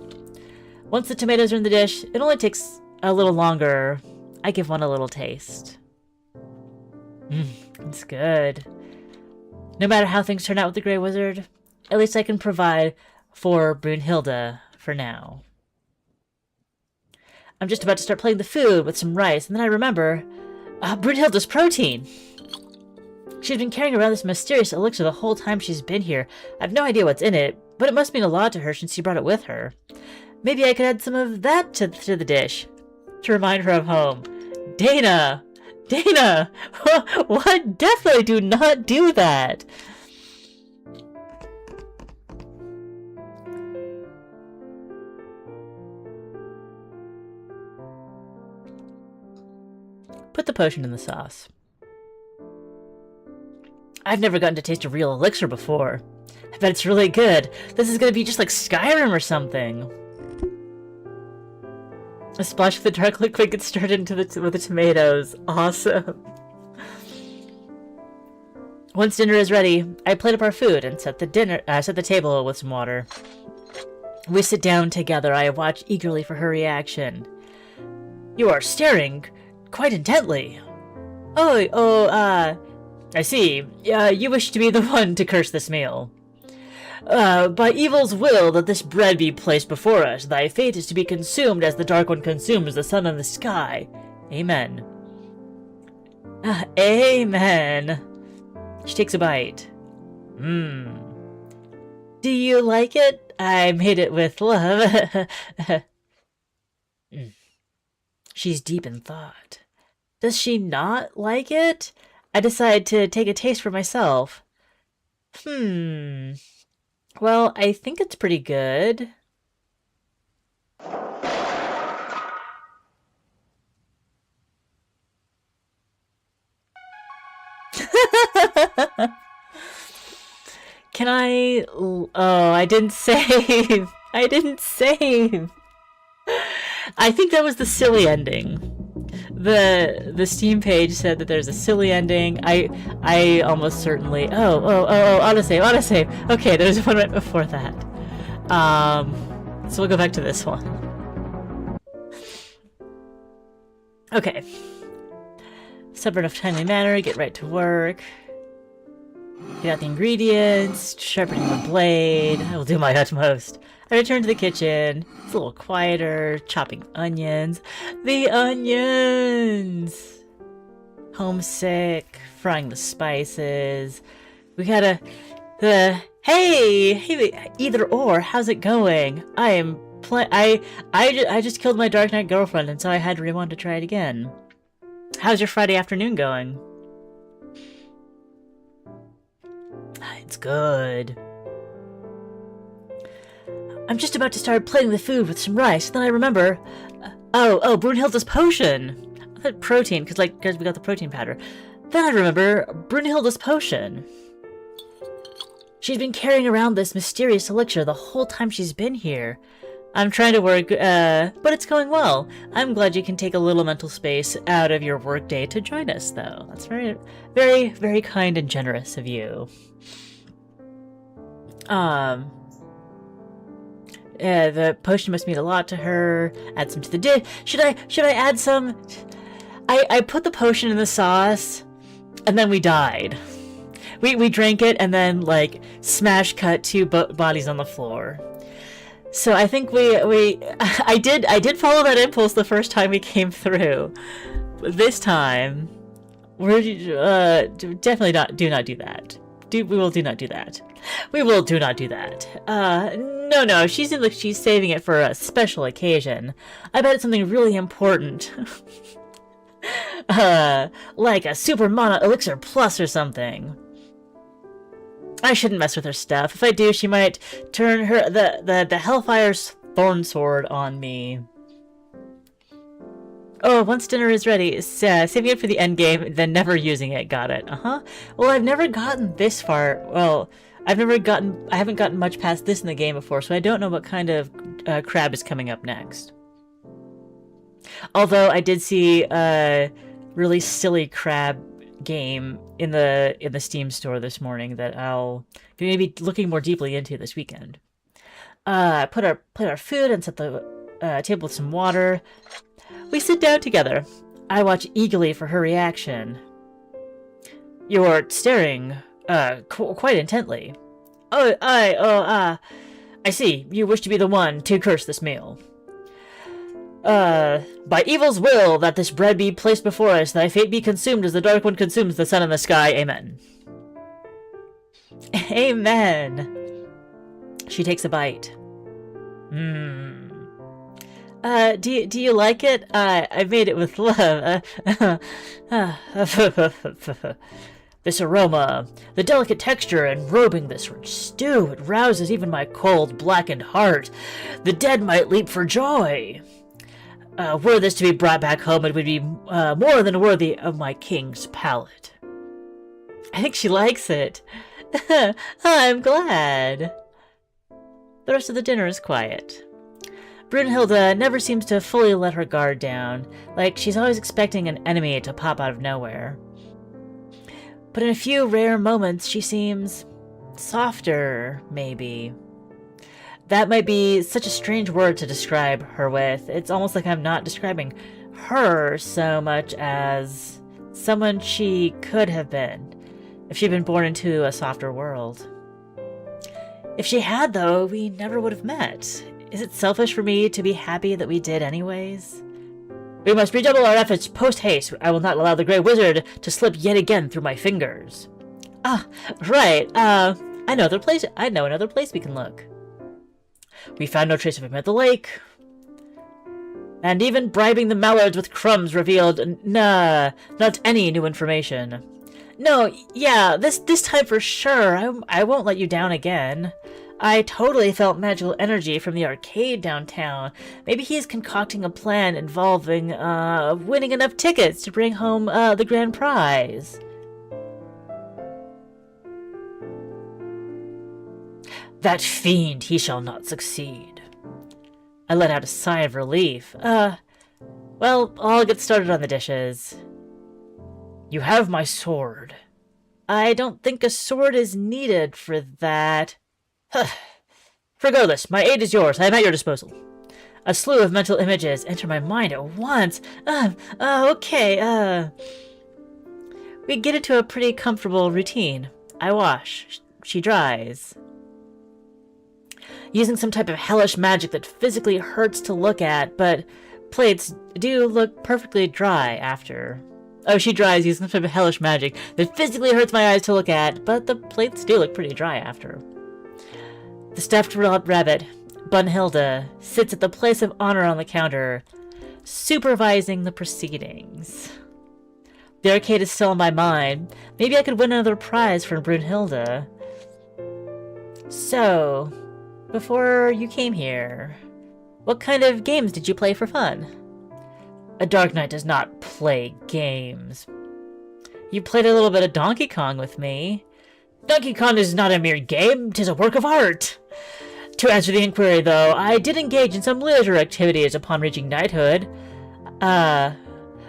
Once the tomatoes are in the dish, it only takes a little longer. I give one a little taste. It's good. No matter how things turn out with the Grey Wizard, at least I can provide for Brunhilde for now. I'm just about to start plating the food with some rice, and then I remember, Brunhilde's protein! She's been carrying around this mysterious elixir the whole time she's been here. I have no idea what's in it, but it must mean a lot to her since she brought it with her. Maybe I could add some of that to the dish, to remind her of home. Dana! Dana! What? Definitely do not do that! Put the potion in the sauce. I've never gotten to taste a real elixir before. I bet it's really good. This is gonna be just like Skyrim or something. A splash of the dark liquid gets stirred into with the tomatoes. Awesome. Once dinner is ready, I plate up our food and set the table with some water. We sit down together. I watch eagerly for her reaction. You are staring quite intently. I see. You wish to be the one to curse this meal. By evil's will that this bread be placed before us, thy fate is to be consumed as the Dark One consumes the sun in the sky. Amen. Amen. She takes a bite. Do you like it? I made it with love. She's deep in thought. Does she not like it? I decide to take a taste for myself. Well, I think it's pretty good. Can I... Oh, I didn't save. I didn't save. I think that was the silly ending. The Steam page said that there's a silly ending. I almost certainly... Oh, autosave. Okay, there's one right before that. So we'll go back to this one. Okay. Separate enough timely manner, get right to work. Get out the ingredients, sharpening the blade. I will do my utmost. I return to the kitchen. It's a little quieter, chopping onions. The onions! Homesick, frying the spices. We gotta... Hey, either or, how's it going? I just killed my Dark Knight girlfriend, and so I had to rewind to try it again. How's your Friday afternoon going? It's good. I'm just about to start plating the food with some rice, then I remember... Brunhilde's potion! I thought protein, because we got the protein powder. Then I remember Brunhilde's potion. She's been carrying around this mysterious elixir the whole time she's been here. I'm trying to work, but it's going well. I'm glad you can take a little mental space out of your workday to join us, though. That's very, very, very kind and generous of you. The potion must mean a lot to her. Add some to the dish. Should I add some? I put the potion in the sauce, and then we died. We drank it, and then, smash cut two bodies on the floor. So I think I did follow that impulse the first time we came through. But this time, Definitely not. Do not do that. We will do not do that. We will do not do that. No. She seems like she's saving it for a special occasion. I bet it's something really important. Like a Super Mana Elixir Plus or something. I shouldn't mess with her stuff. If I do, she might turn the Hellfire's Thorn Sword on me. Oh, once dinner is ready, saving it for the end game, then never using it. Got it. Well, I've never gotten this far. Well, I haven't gotten much past this in the game before, so I don't know what kind of crab is coming up next. Although I did see a really silly crab game in the Steam store this morning that I'll be looking more deeply into this weekend. Put our food and set the table with some water. We sit down together. I watch eagerly for her reaction. You're staring, quite intently. I see. You wish to be the one to curse this meal. By evil's will that this bread be placed before us, thy fate be consumed as the dark one consumes the sun in the sky. Amen. Amen. She takes a bite. Do you like it? I made it with love. This aroma, the delicate texture enrobing this rich stew, it rouses even my cold, blackened heart. The dead might leap for joy. Were this to be brought back home, it would be more than worthy of my king's palate. I think she likes it. I'm glad. The rest of the dinner is quiet. Brunhilde never seems to fully let her guard down, like she's always expecting an enemy to pop out of nowhere. But in a few rare moments, she seems softer, maybe. That might be such a strange word to describe her with. It's almost like I'm not describing her so much as someone she could have been if she'd been born into a softer world. If she had, though, we never would have met. Is it selfish for me to be happy that we did anyways? We must redouble our efforts post-haste. I will not allow the Grey Wizard to slip yet again through my fingers. Ah, right. I know another place we can look. We found no trace of him at the lake. And even bribing the mallards with crumbs revealed, not any new information. No, yeah, this time for sure. I won't let you down again. I totally felt magical energy from the arcade downtown. Maybe he's concocting a plan involving, winning enough tickets to bring home, the grand prize. That fiend, he shall not succeed. I let out a sigh of relief. Well, I'll get started on the dishes. You have my sword. I don't think a sword is needed for that. Regardless, my aid is yours. I am at your disposal. A slew of mental images enter my mind at once. Okay, we get into a pretty comfortable routine. I wash. She dries. Using some type of hellish magic that physically hurts to look at, but plates do look perfectly dry after. Oh, she dries using some type of hellish magic that physically hurts my eyes to look at, but the plates do look pretty dry after. The stuffed rabbit, Brunhilde, sits at the place of honor on the counter, supervising the proceedings. The arcade is still in my mind. Maybe I could win another prize from Brunhilde. So, before you came here, what kind of games did you play for fun? A Dark Knight does not play games. You played a little bit of Donkey Kong with me. Donkey Kong is not a mere game, 'tis a work of art. To answer the inquiry, though, I did engage in some leisure activities upon reaching knighthood. Though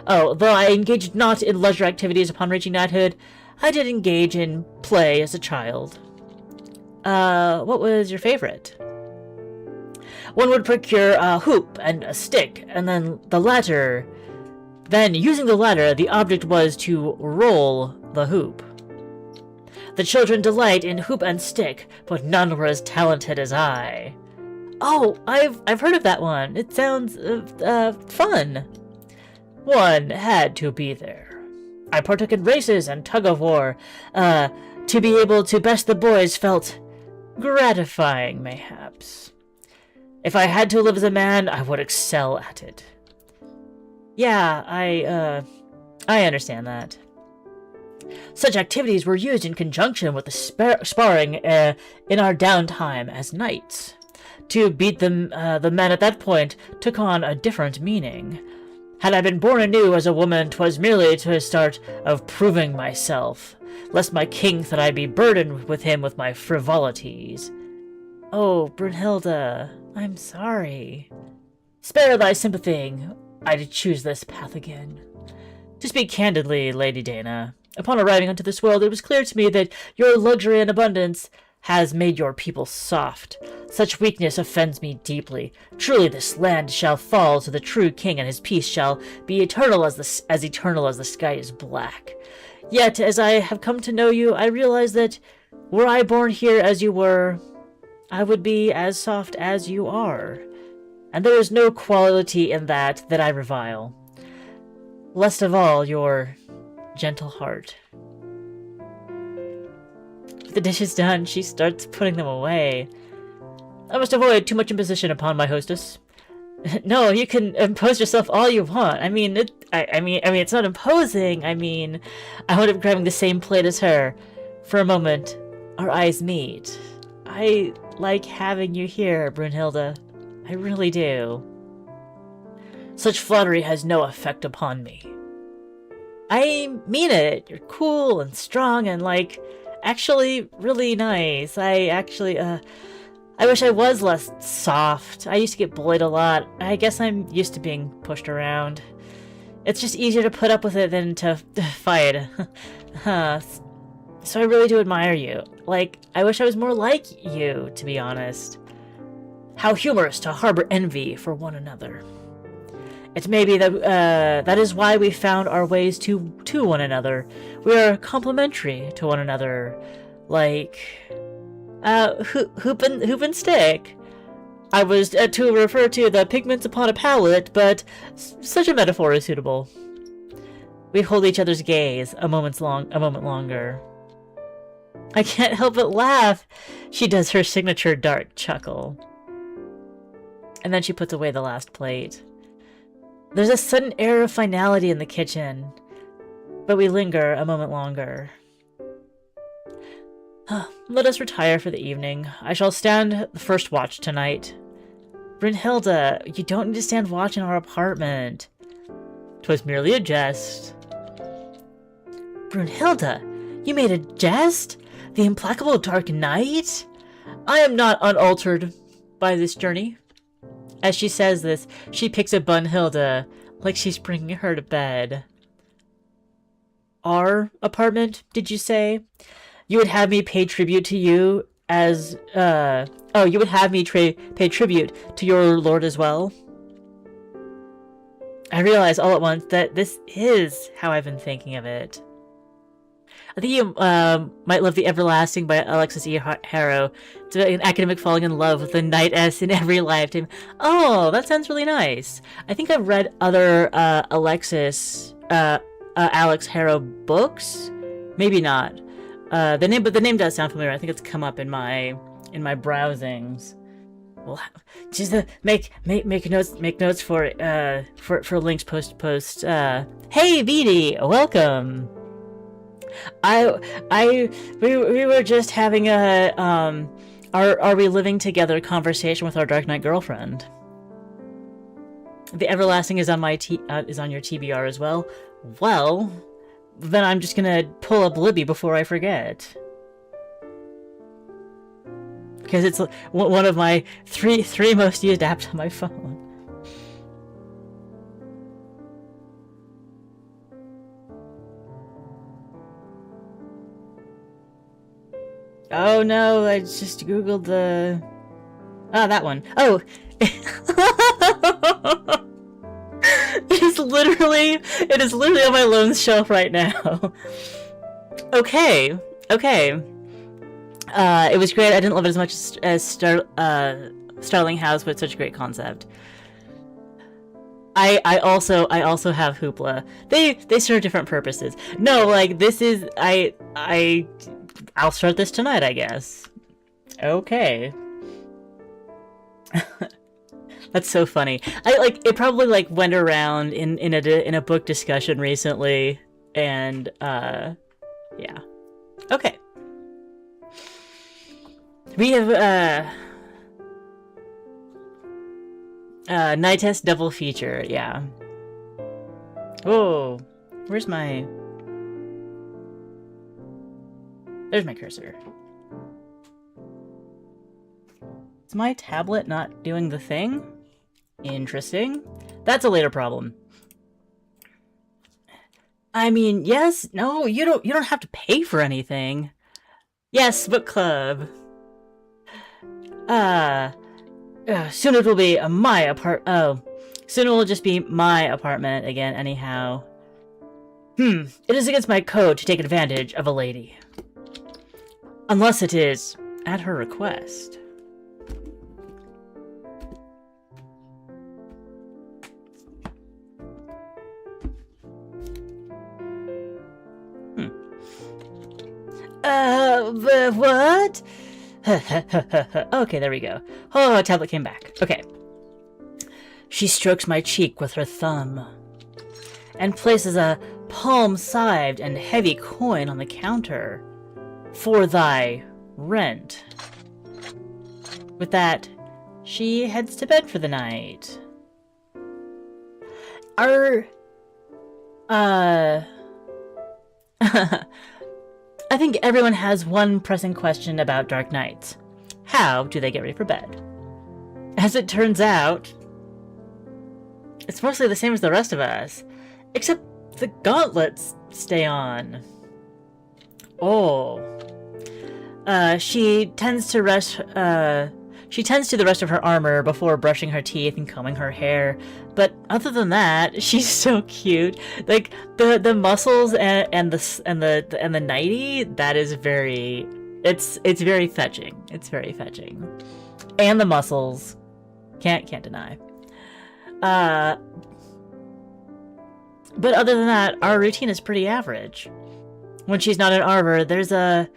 I engaged not in leisure activities upon reaching knighthood, I did engage in play as a child. What was your favorite? One would procure a hoop and a stick, and then using the latter, the object was to roll the hoop. The children delight in hoop and stick, but none were as talented as I. Oh, I've heard of that one. It sounds, fun. One had to be there. I partook in races and tug-of-war. To be able to best the boys felt gratifying, mayhaps. If I had to live as a man, I would excel at it. Yeah, I understand that. Such activities were used in conjunction with the sparring in our downtime as knights. To beat them, the men at that point took on a different meaning. Had I been born anew as a woman, 'twas merely to a start of proving myself, lest my king thought I'd be burdened with him with my frivolities. Oh, Brunhilde, I'm sorry. Spare thy sympathy. I'd choose this path again. To speak candidly, Lady Dana, upon arriving onto this world, it was clear to me that your luxury and abundance has made your people soft. Such weakness offends me deeply. Truly this land shall fall to the true king, and his peace shall be eternal as the sky is black. Yet, as I have come to know you, I realize that were I born here as you were, I would be as soft as you are. And there is no quality in that I revile. Least of all, your gentle heart. With the dishes done, she starts putting them away. I must avoid too much imposition upon my hostess. No, you can impose yourself all you want. I mean, it's not imposing. I mean, I would have grabbing the same plate as her. For a moment, our eyes meet. I like having you here, Brunhilde. I really do. Such flattery has no effect upon me. I mean it. You're cool and strong and, like, actually really nice. I wish I was less soft. I used to get bullied a lot. I guess I'm used to being pushed around. It's just easier to put up with it than to fight. So I really do admire you. Like, I wish I was more like you, to be honest. How humorous to harbor envy for one another. It may be that that is why we found our ways to one another. We are complementary to one another. Like, hoop and stick. I was to refer to the pigments upon a palette, but such a metaphor is suitable. We hold each other's gaze a moment longer. I can't help but laugh. She does her signature dark chuckle. And then she puts away the last plate. There's a sudden air of finality in the kitchen, but we linger a moment longer. Let us retire for the evening. I shall stand the first watch tonight. Brunhilde, you don't need to stand watch in our apartment. 'Twas merely a jest. Brunhilde, you made a jest? The implacable dark night? I am not unaltered by this journey. As she says this, she picks up Brunhilde like she's bringing her to bed. Our apartment, did you say? You would have me pay tribute to you as, you would have me pay tribute to your lord as well? I realize all at once that this is how I've been thinking of it. I think you might love The Everlasting by Alexis E. Harrow. It's about an academic falling in love with a knightess in every lifetime. Oh, that sounds really nice. I think I've read other Alex Harrow books. Maybe not. The name does sound familiar. I think it's come up in my browsings. Well, just make notes for links post. Hey, Beatty, welcome. We were just having a are we living together conversation with our Dark Knight girlfriend. The Everlasting is on my is on your TBR as well. Well, then I'm just gonna pull up Libby before I forget, because it's one of my three most used apps on my phone. Oh no, I just googled the... that one. Oh! It is literally on my loans shelf right now. Okay. It was great. I didn't love it as much as Starling House, but it's such a great concept. I also have Hoopla. They serve different purposes. No, like this is I'll start this tonight, I guess. Okay. That's so funny. It probably like went around in a book discussion recently, and yeah. Okay. We have night test double feature, yeah. Oh, where's my... There's my cursor. Is my tablet not doing the thing? Interesting. That's a later problem. I mean, yes, no, you don't have to pay for anything. Yes, book club. Soon it will be soon it will just be my apartment again, anyhow. It is against my code to take advantage of a lady. Unless it is at her request. What? Okay, there we go. Oh, tablet came back. Okay. She strokes my cheek with her thumb and places a palm-sized and heavy coin on the counter. For thy rent. With that, she heads to bed for the night. I think everyone has one pressing question about Dark Knights. How do they get ready for bed? As it turns out, it's mostly the same as the rest of us, except the gauntlets stay on. Oh. She tends to the rest of her armor before brushing her teeth and combing her hair. But other than that, she's so cute. Like the muscles and the nightie, that is very it's very fetching. It's very fetching. And the muscles. Can't deny. But other than that, our routine is pretty average. When she's not in armor, there's a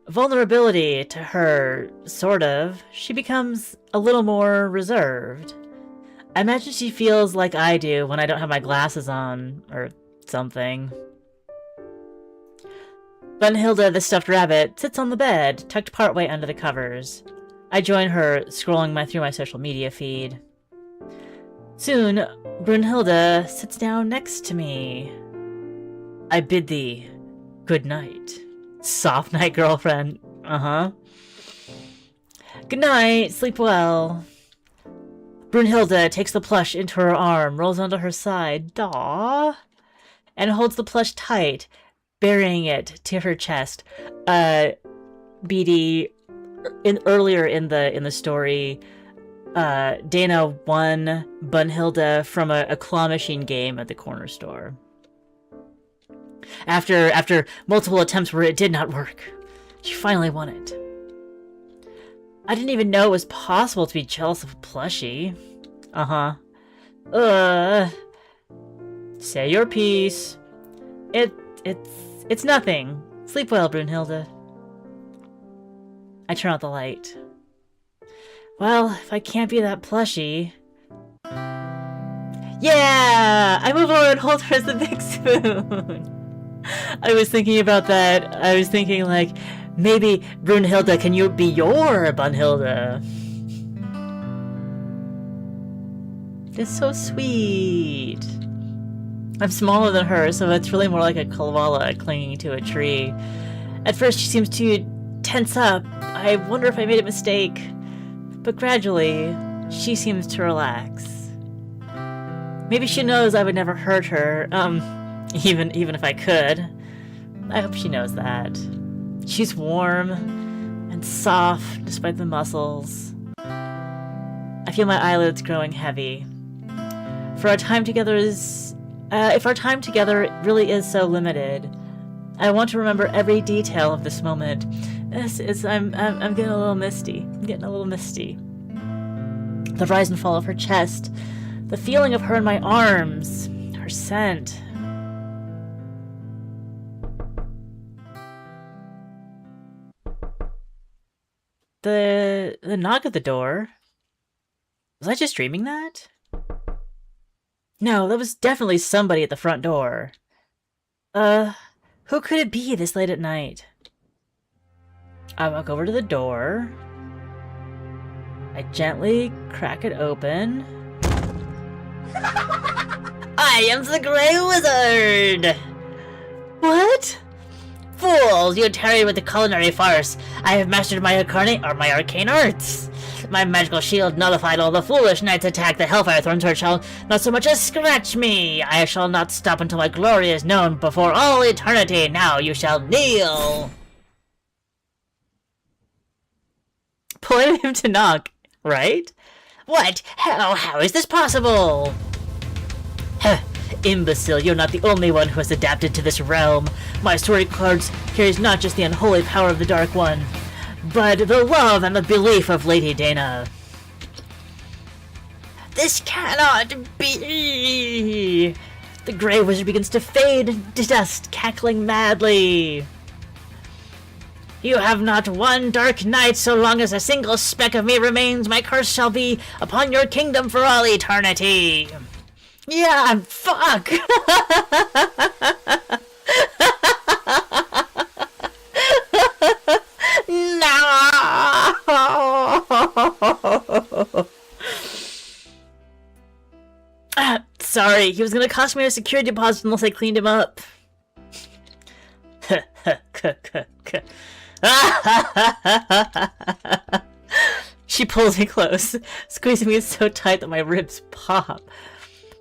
vulnerability to her, sort of. She becomes a little more reserved. I imagine she feels like I do when I don't have my glasses on, or something. Bunhilda, the stuffed rabbit, sits on the bed, tucked partway under the covers. I join her, scrolling through my social media feed. Soon, Brunhilde sits down next to me. I bid thee good night. Soft night, girlfriend. Uh-huh. Good night. Sleep well. Brunhilde takes the plush into her arm, rolls onto her side, daw, and holds the plush tight, burying it to her chest. BD, earlier in the story, Dana won Bunhilde from a claw machine game at the corner store. After multiple attempts where it did not work, she finally won it. I didn't even know it was possible to be jealous of a plushie. Uh-huh. Say your piece. It's nothing. Sleep well, Brunhilde. I turn out the light. Well, if I can't be that plushie... Yeah! I move over and hold her as the big spoon. I was thinking about that. I was thinking, like, maybe, Brunhilde, can you be your Bunhilde? It's so sweet. I'm smaller than her, so it's really more like a koala clinging to a tree. At first, she seems to tense up. I wonder if I made a mistake. But gradually, she seems to relax. Maybe she knows I would never hurt her, even if I could. I hope she knows that. She's warm and soft despite the muscles. I feel my eyelids growing heavy. If our time together really is so limited, I want to remember every detail of this moment. I'm getting a little misty. I'm getting a little misty. The rise and fall of her chest, The feeling of her in my arms. Her scent. The knock at the door. Was I just dreaming that? No, that was definitely somebody at the front door. Who could it be this late at night? I walk over to the door. I gently crack it open. I am the Grey Wizard! What? Fools, you tarry with the culinary farce. I have mastered my arcane arts. My magical shield nullified all the foolish knights attack. The Hellfire Thorns shall not so much as scratch me. I shall not stop until my glory is known before all eternity. Now you shall kneel. Point him to knock, right? What? How is this possible? Huh. Imbecile, you're not the only one who has adapted to this realm. My story cards carries not just the unholy power of the Dark One, but the love and the belief of Lady Dana. This cannot be! The Grey Wizard begins to fade to dust, cackling madly. You have not one dark night so long as a single speck of me remains. My curse shall be upon your kingdom for all eternity. Yeah, fuck! No! Sorry, he was gonna cost me a security deposit unless I cleaned him up. She pulls me close, squeezing me so tight that my ribs pop.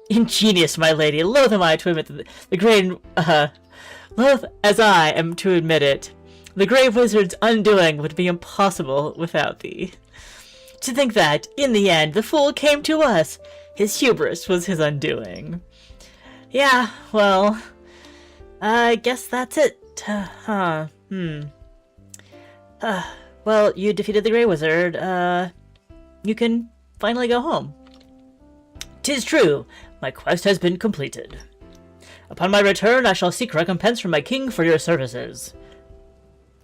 Ingenious, my lady. Loath am I to admit that the Grey... loath as I am to admit it. The Grey Wizard's undoing would be impossible without thee. To think that, in the end, the fool came to us. His hubris was his undoing. Yeah, well... I guess that's it. Well, you defeated the Grey Wizard. You can finally go home. 'Tis true. My quest has been completed. Upon my return, I shall seek recompense from my king for your services.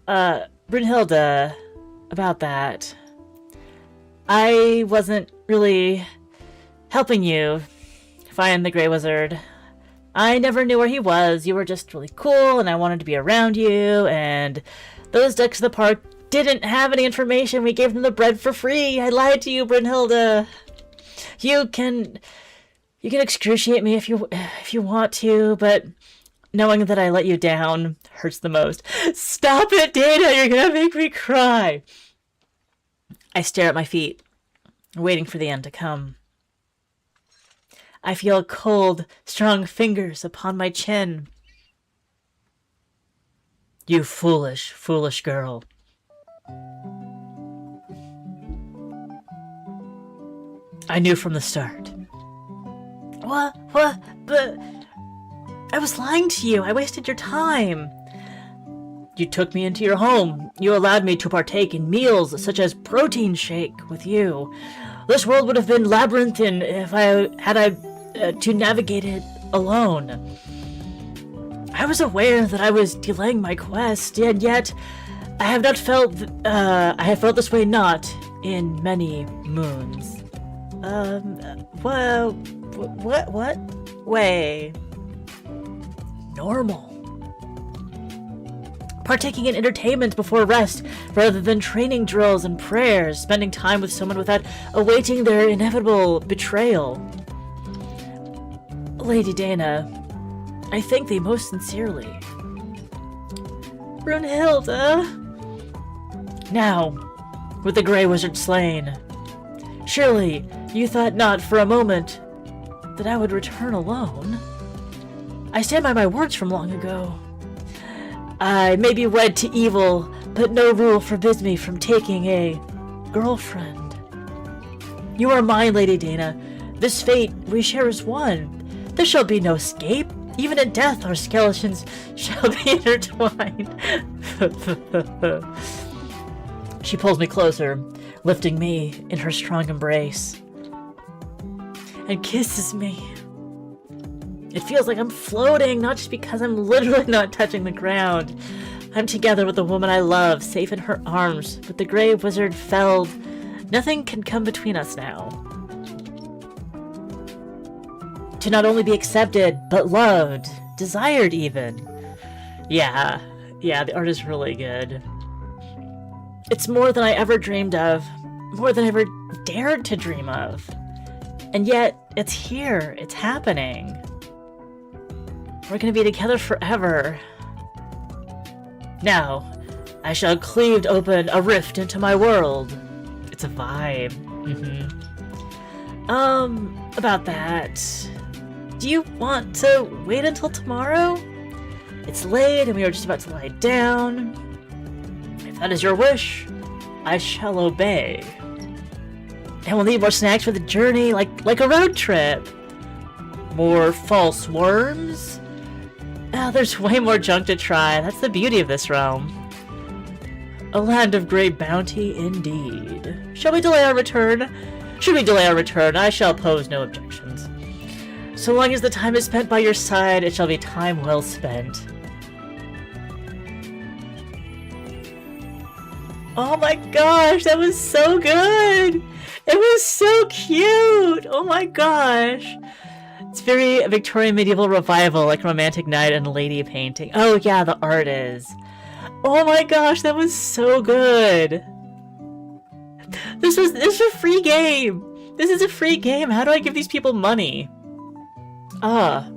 Brunhilde, about that. I wasn't really helping you find the Grey Wizard. I never knew where he was. You were just really cool, and I wanted to be around you, and those ducks in the park didn't have any information. We gave them the bread for free. I lied to you, Brunhilde. You can excruciate me if you want to, but knowing that I let you down hurts the most. Stop it, Dana! You're gonna make me cry! I stare at my feet, waiting for the end to come. I feel cold, strong fingers upon my chin. You foolish, foolish girl. I knew from the start. What? But... I was lying to you. I wasted your time. You took me into your home. You allowed me to partake in meals such as protein shake with you. This world would have been labyrinthine if I had to navigate it alone. I was aware that I was delaying my quest, and yet I have not felt. I have felt this way not in many moons. Well, what way? Normal. Partaking in entertainment before rest, rather than training drills and prayers, spending time with someone without awaiting their inevitable betrayal. Lady Dana, I thank thee most sincerely. Brunhilde! Now, with the Grey Wizard slain, surely you thought not for a moment that I would return alone. I stand by my words from long ago. I may be wed to evil, but no rule forbids me from taking a girlfriend. You are mine, Lady Dana. This fate we share is one. There shall be no escape. Even in death our skeletons shall be intertwined. She pulls me closer, lifting me in her strong embrace. and kisses me. It feels like I'm floating, not just because I'm literally not touching the ground. I'm together with the woman I love, safe in her arms, with the gray wizard felled. Nothing can come between us now. To not only be accepted, but loved, desired even. Yeah, the art is really good. It's more than I ever dreamed of, more than I ever dared to dream of. And yet, it's here, it's happening. We're gonna be together forever. Now, I shall cleave open a rift into my world. It's a vibe. About that. Do you want to wait until tomorrow? It's late and we are just about to lie down. If that is your wish, I shall obey. And we'll need more snacks for the journey, like a road trip. More false worms? There's way more junk to try. That's the beauty of this realm. A land of great bounty indeed. Shall we delay our return? Should we delay our return, I shall pose no objections. So long as the time is spent by your side, it shall be time well spent. Oh my gosh, that was so good! It was so cute! Oh my gosh! It's very Victorian medieval revival, like Romantic Night and Lady Painting. Oh yeah, the art is. Oh my gosh, that was so good! This is a free game! This is a free game! How do I give these people money? Yeah,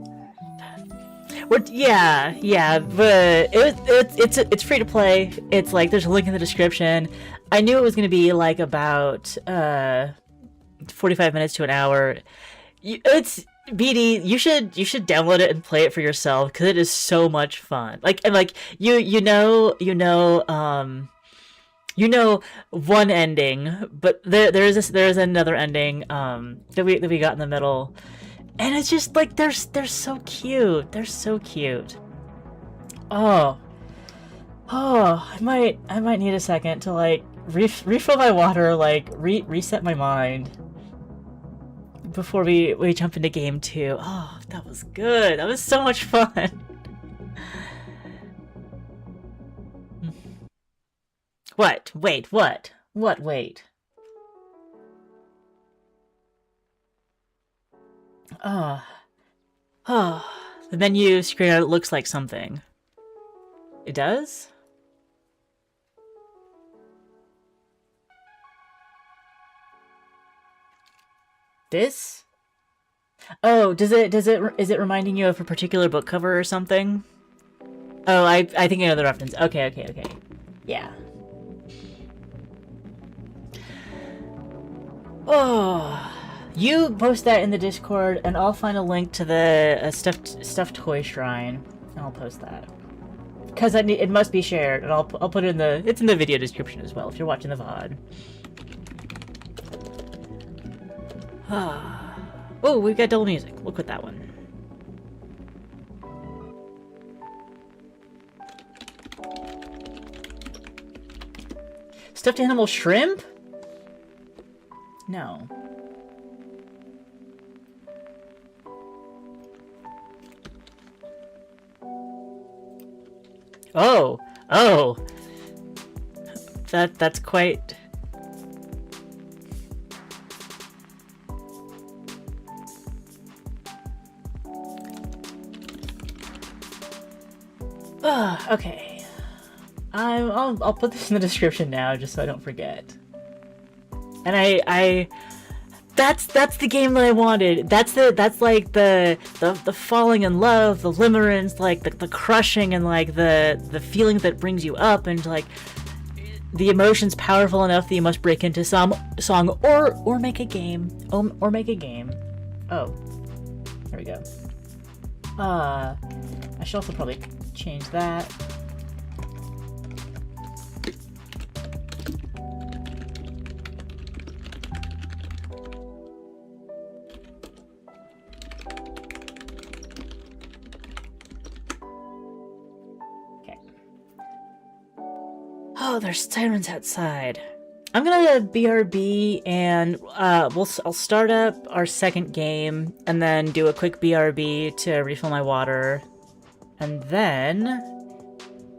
but it's free to play. It's like, there's a link in the description. I knew it was gonna be like about 45 minutes to an hour. It's BD, you should download it and play it for yourself because it is so much fun. You know one ending, but there is another ending that we got in the middle, and it's just like they're so cute. They're so cute. Oh, I might need a second to like refill my water, like reset my mind before we jump into game 2. Oh, that was good. That was so much fun. What? Wait, what? What, wait? The menu screen looks like something. It does? This? Oh, is it reminding you of a particular book cover or something? Oh, I think I know the reference. Okay. Yeah. Oh, you post that in the Discord, and I'll find a link to the stuffed toy shrine, and I'll post that. Cause it must be shared, and I'll put it it's in the video description as well if you're watching the VOD. Oh, we've got double music. We'll quit that one. Stuffed animal shrimp? No. Oh. That's quite... Okay. I'll put this in the description now just so I don't forget. And that's the game that I wanted. That's like the falling in love, the limerence, like the crushing, and like the feeling that brings you up, and like the emotions powerful enough that you must break into some song or make a game. Or make a game. Oh. There we go. I should also probably change that. Oh, there's sirens outside. I'm gonna BRB and I'll start up our second game and then do a quick BRB to refill my water, and then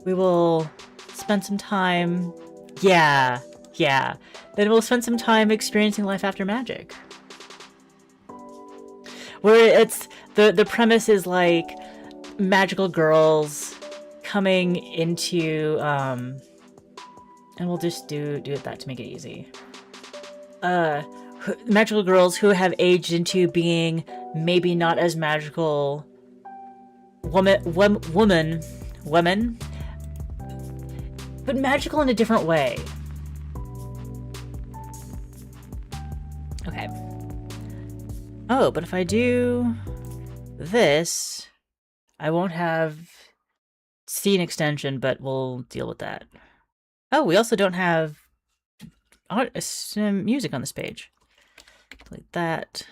we will spend some time. Yeah. Then we'll spend some time experiencing life after magic, where it's the premise is like magical girls coming into and we'll just do that to make it easy. Magical girls who have aged into being maybe not as magical women, but magical in a different way. Okay. Oh, but if I do this, I won't have scene extension, but we'll deal with that. Oh, we also don't have music on this page. Like that.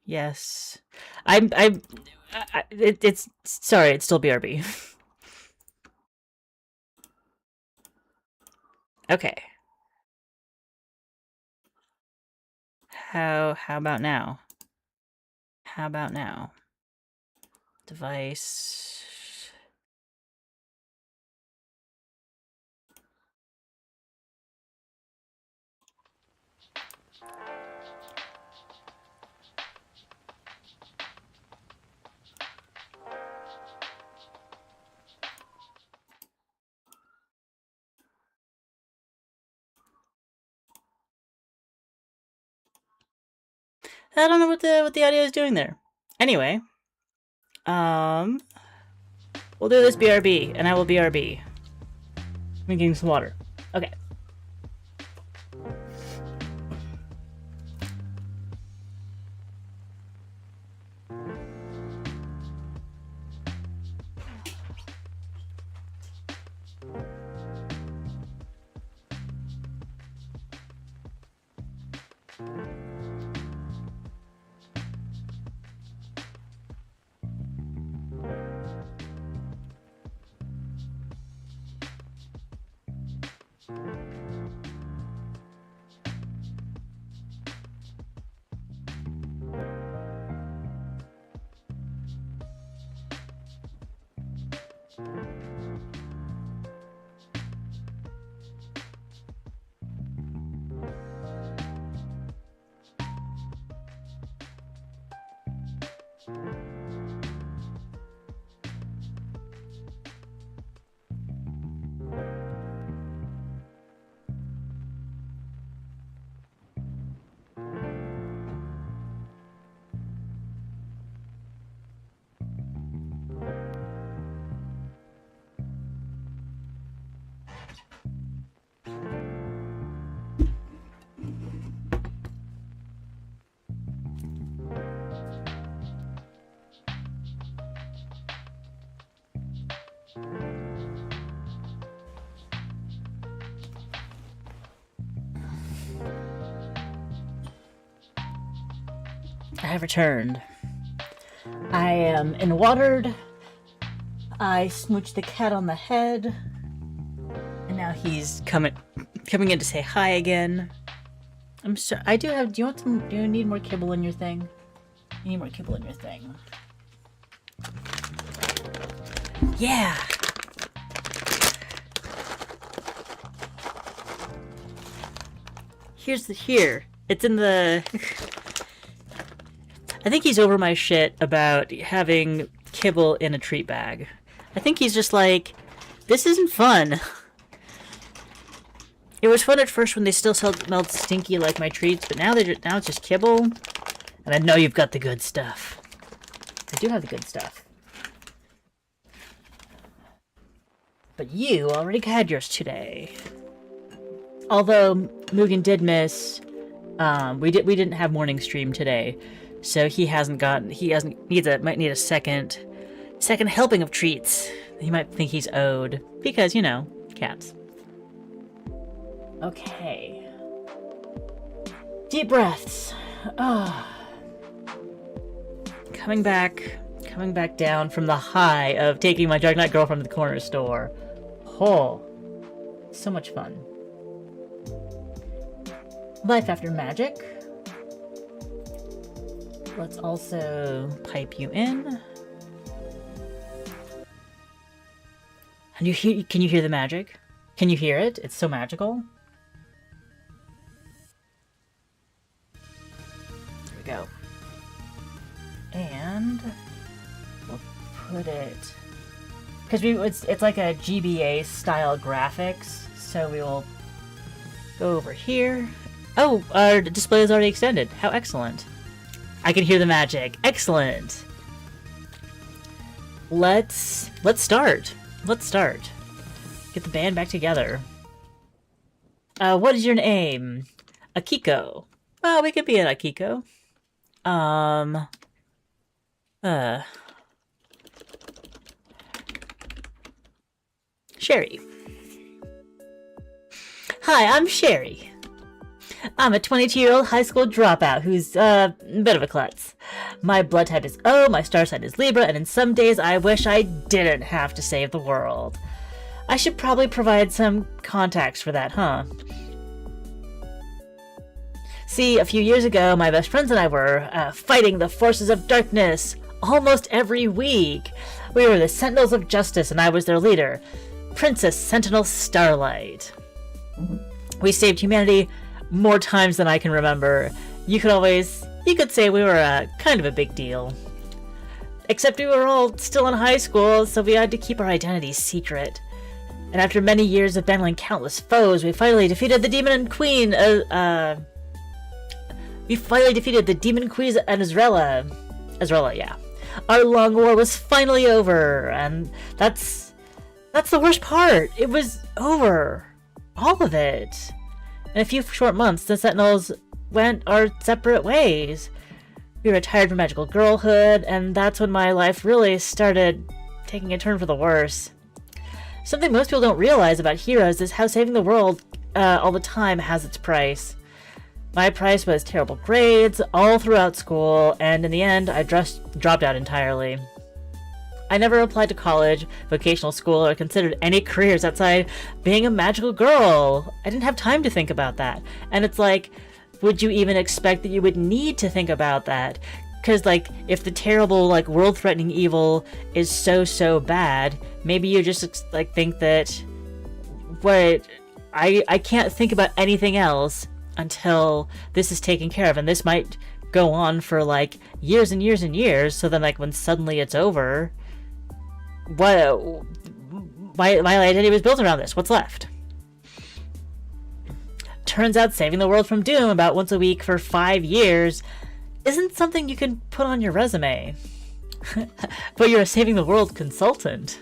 Yes. It's sorry, it's still BRB. Okay. How about now? How about now? Device. I don't know what the audio is doing there. Anyway, we'll do this BRB, and I will BRB. I'm getting some water. Okay. I have returned. I am enwatered. I smooched the cat on the head. And now he's coming in to say hi again. I'm sorry. I do have. Do you need more kibble in your thing? You need more kibble in your thing. Yeah. Here. It's in the. I think he's over my shit about having kibble in a treat bag. I think he's just like, this isn't fun. It was fun at first when they still smelled stinky like my treats, but now it's just kibble. And I know you've got the good stuff. I do have the good stuff. But you already had yours today. Although Mugen did miss, we didn't have morning stream today. So might need a second helping of treats. He might think he's owed because, you know, cats. Okay. Deep breaths. Coming back down from the high of taking my Dragonite girlfriend to the corner store. Oh, so much fun. Life after magic. Let's also pipe you in. And can you hear the magic? Can you hear it? It's so magical. There we go. And we'll put it, because it's like a GBA style graphics, so we will go over here. Oh, our display is already extended. How excellent. I can hear the magic. Excellent. Let's start. Let's start. Get the band back together. What is your name? Akiko. Oh, we could be an Akiko. Sherry. Hi, I'm Sherry. I'm a 22-year-old high school dropout who's a bit of a klutz. My blood type is O, my star sign is Libra, and in some days I wish I didn't have to save the world. I should probably provide some context for that, huh? See, a few years ago, my best friends and I were fighting the forces of darkness almost every week. We were the Sentinels of Justice, and I was their leader, Princess Sentinel Starlight. We saved humanity more times than I can remember. You could say we were kind of a big deal. Except we were all still in high school, so we had to keep our identities secret. And after many years of battling countless foes, we finally defeated the Demon Queen, and Azrella, yeah. Our long war was finally over, and that's the worst part. It was over. All of it. In a few short months, the Sentinels went our separate ways. We retired from magical girlhood, and that's when my life really started taking a turn for the worse. Something most people don't realize about heroes is how saving the world all the time has its price. My price was terrible grades all throughout school, and in the end, I just dropped out entirely. I never applied to college, vocational school, or considered any careers outside being a magical girl. I didn't have time to think about that. And it's like, would you even expect that you would need to think about that? Because, like, if the terrible, like, world-threatening evil is so bad, maybe you just, like, think that, I can't think about anything else until this is taken care of. And this might go on for, like, years and years and years. So then, like, when suddenly it's over, my identity was built around this. What's left? Turns out saving the world from doom about once a week for 5 years isn't something you can put on your resume. But you're a saving the world consultant.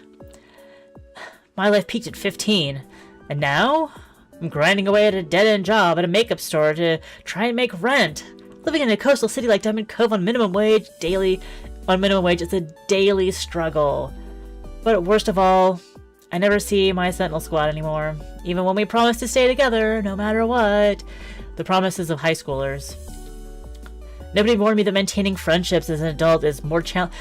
My life peaked at 15, and now I'm grinding away at a dead-end job at a makeup store to try and make rent. Living in a coastal city like Diamond Cove on minimum wage is a daily struggle. But worst of all, I never see my Sentinel squad anymore. Even when we promise to stay together, no matter what. The promises of high schoolers. Nobody warned me that maintaining friendships as an adult is more challenging.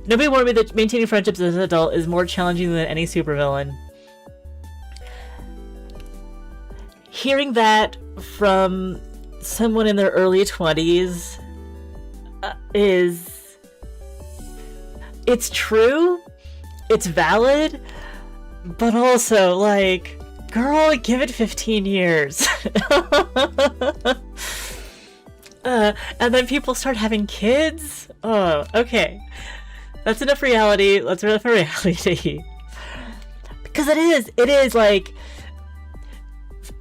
Nobody warned me that maintaining friendships as an adult is more challenging than any supervillain. Hearing that from someone in their early 20s it's true, it's valid, but also, like, girl, give it 15 years. And then people start having kids? Oh, okay. That's enough reality. Let's enough reality. Because it is like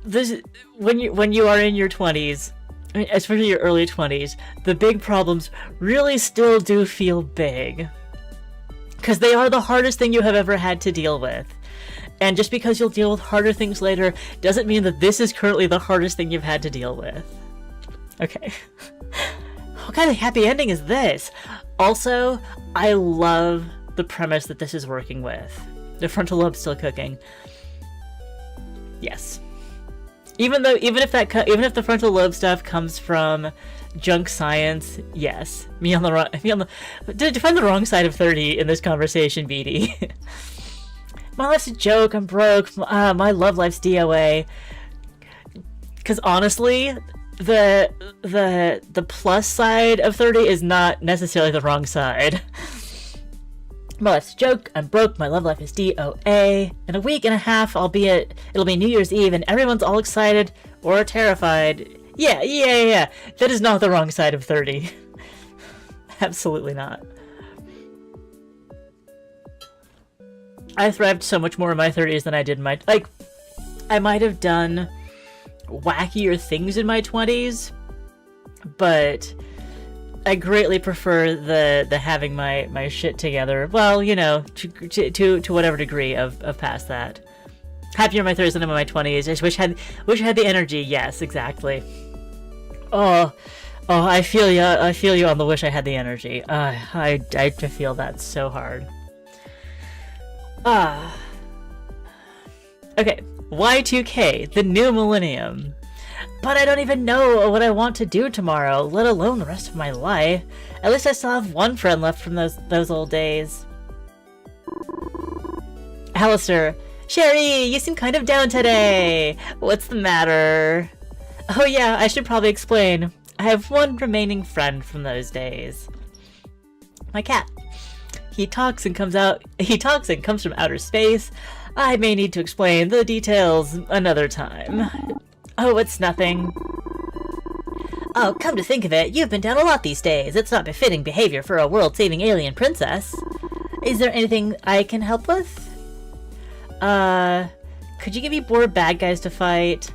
this when you are in your 20s, especially your early 20s, the big problems really still do feel big. Because they are the hardest thing you have ever had to deal with. And just because you'll deal with harder things later doesn't mean that this is currently the hardest thing you've had to deal with. Okay. What kind of happy ending is this? Also, I love the premise that this is working with. The frontal lobe's still cooking. Yes. Even if the frontal lobe stuff comes from junk science, yes. Did you find the wrong side of 30 in this conversation, BD? My life's a joke, I'm broke, my love life's DOA. Because honestly, the plus side of 30 is not necessarily the wrong side. My life's a joke, I'm broke, my love life is DOA. In a week and a half, it'll be New Year's Eve, and everyone's all excited or terrified. Yeah. That is not the wrong side of 30. Absolutely not. I thrived so much more in my 30s than I did in my... Like, I might have done wackier things in my 20s, but I greatly prefer the having my shit together. Well, you know, to whatever degree of past that. Happier in my 30s than in my 20s. I wish I had the energy. Yes, exactly. Oh, I feel you. I feel you on the wish I had the energy. I feel that so hard. Okay, Y2K, the new millennium. But I don't even know what I want to do tomorrow, let alone the rest of my life. At least I still have one friend left from those old days. Alistair, Sherry, you seem kind of down today. What's the matter? Oh yeah, I should probably explain. I have one remaining friend from those days. My cat. He talks and comes from outer space. I may need to explain the details another time. Oh, it's nothing. Oh, come to think of it, you've been down a lot these days. It's not befitting behavior for a world-saving alien princess. Is there anything I can help with? Could you give me more bad guys to fight?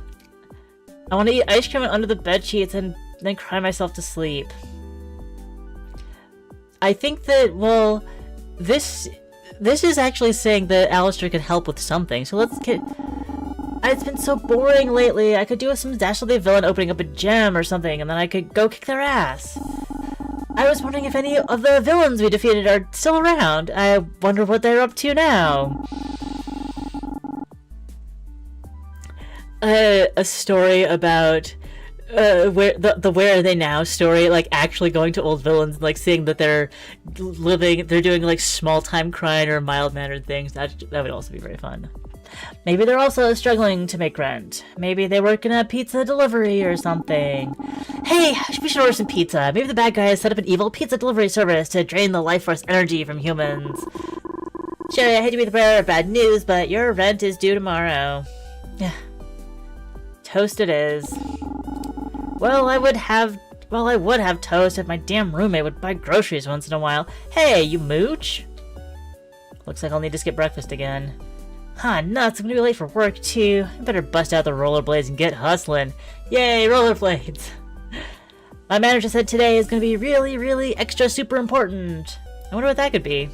I want to eat ice cream under the bed sheets and then cry myself to sleep. I think that, well, this is actually saying that Alistair could help with something, so let's get... It's been so boring lately. I could do with some Dastardly Villain opening up a gem or something, and then I could go kick their ass. I was wondering if any of the villains we defeated are still around. I wonder what they're up to now. A story about where are they now story, like actually going to old villains, like seeing that they're doing like small time crime or mild mannered things. That would also be very fun. Maybe they're also struggling to make rent. Maybe they work in a pizza delivery or something. Hey, we should order some pizza. Maybe the bad guys set up an evil pizza delivery service to drain the life force energy from humans. Sherry, I hate to be the bearer of bad news, but your rent is due tomorrow. Yeah. Toast it is. Well, I would have toast if my damn roommate would buy groceries once in a while. Hey, you mooch? Looks like I'll need to skip breakfast again. Huh, nuts, I'm gonna be late for work too. I better bust out the rollerblades and get hustling. Yay, rollerblades! My manager said today is gonna be really, really extra super important. I wonder what that could be.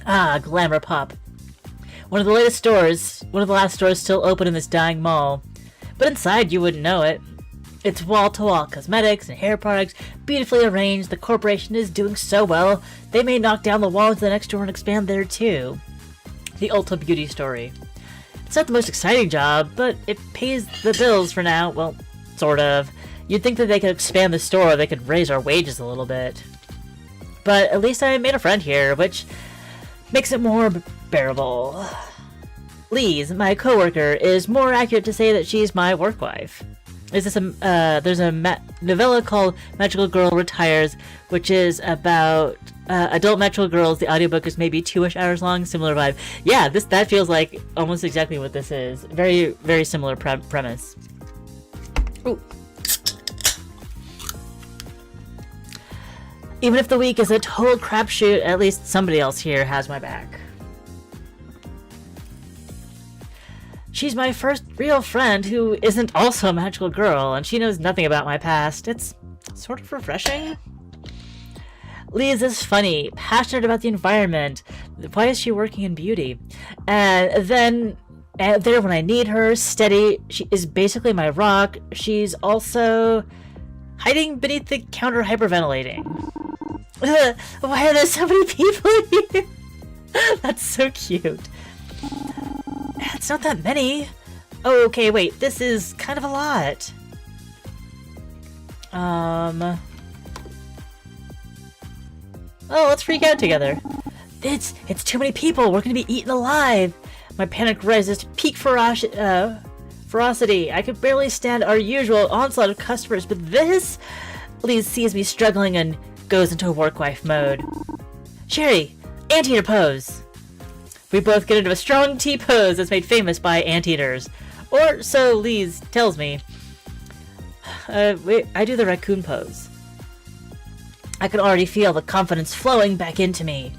Ah, Glamour Pop. One of the last stores still open in this dying mall. But inside you wouldn't know it. It's wall-to-wall cosmetics and hair products, beautifully arranged. The corporation is doing so well, they may knock down the wall to the next door and expand there too. The Ulta Beauty story. It's not the most exciting job, but it pays the bills for now. Well, sort of. You'd think that they could expand the store, they could raise our wages a little bit. But at least I made a friend here, which makes it more bearable. Liz, my coworker, is more accurate to say that she's my work wife. There's a novella called Magical Girl Retires, which is about adult magical girls. The audiobook is maybe 2-ish hours long, similar vibe. Yeah, that feels like almost exactly what this is. Very, very similar premise. Ooh. Even if the week is a total crapshoot, at least somebody else here has my back. She's my first real friend who isn't also a magical girl, and she knows nothing about my past. It's sort of refreshing. Liz is funny, passionate about the environment. Why is she working in beauty? And then, there when I need her, steady. She is basically my rock. She's also hiding beneath the counter hyperventilating. Why are there so many people here? That's so cute. It's not that many. Oh, okay, wait. This is kind of a lot. Oh, let's freak out together. It's too many people. We're gonna be eaten alive. My panic rises to peak ferocity. I could barely stand our usual onslaught of customers, but this... Lise sees me struggling and goes into work wife mode. Sherry, anteater pose. We both get into a strong T pose that's made famous by anteaters. Or so Lise tells me. I do the raccoon pose. I can already feel the confidence flowing back into me.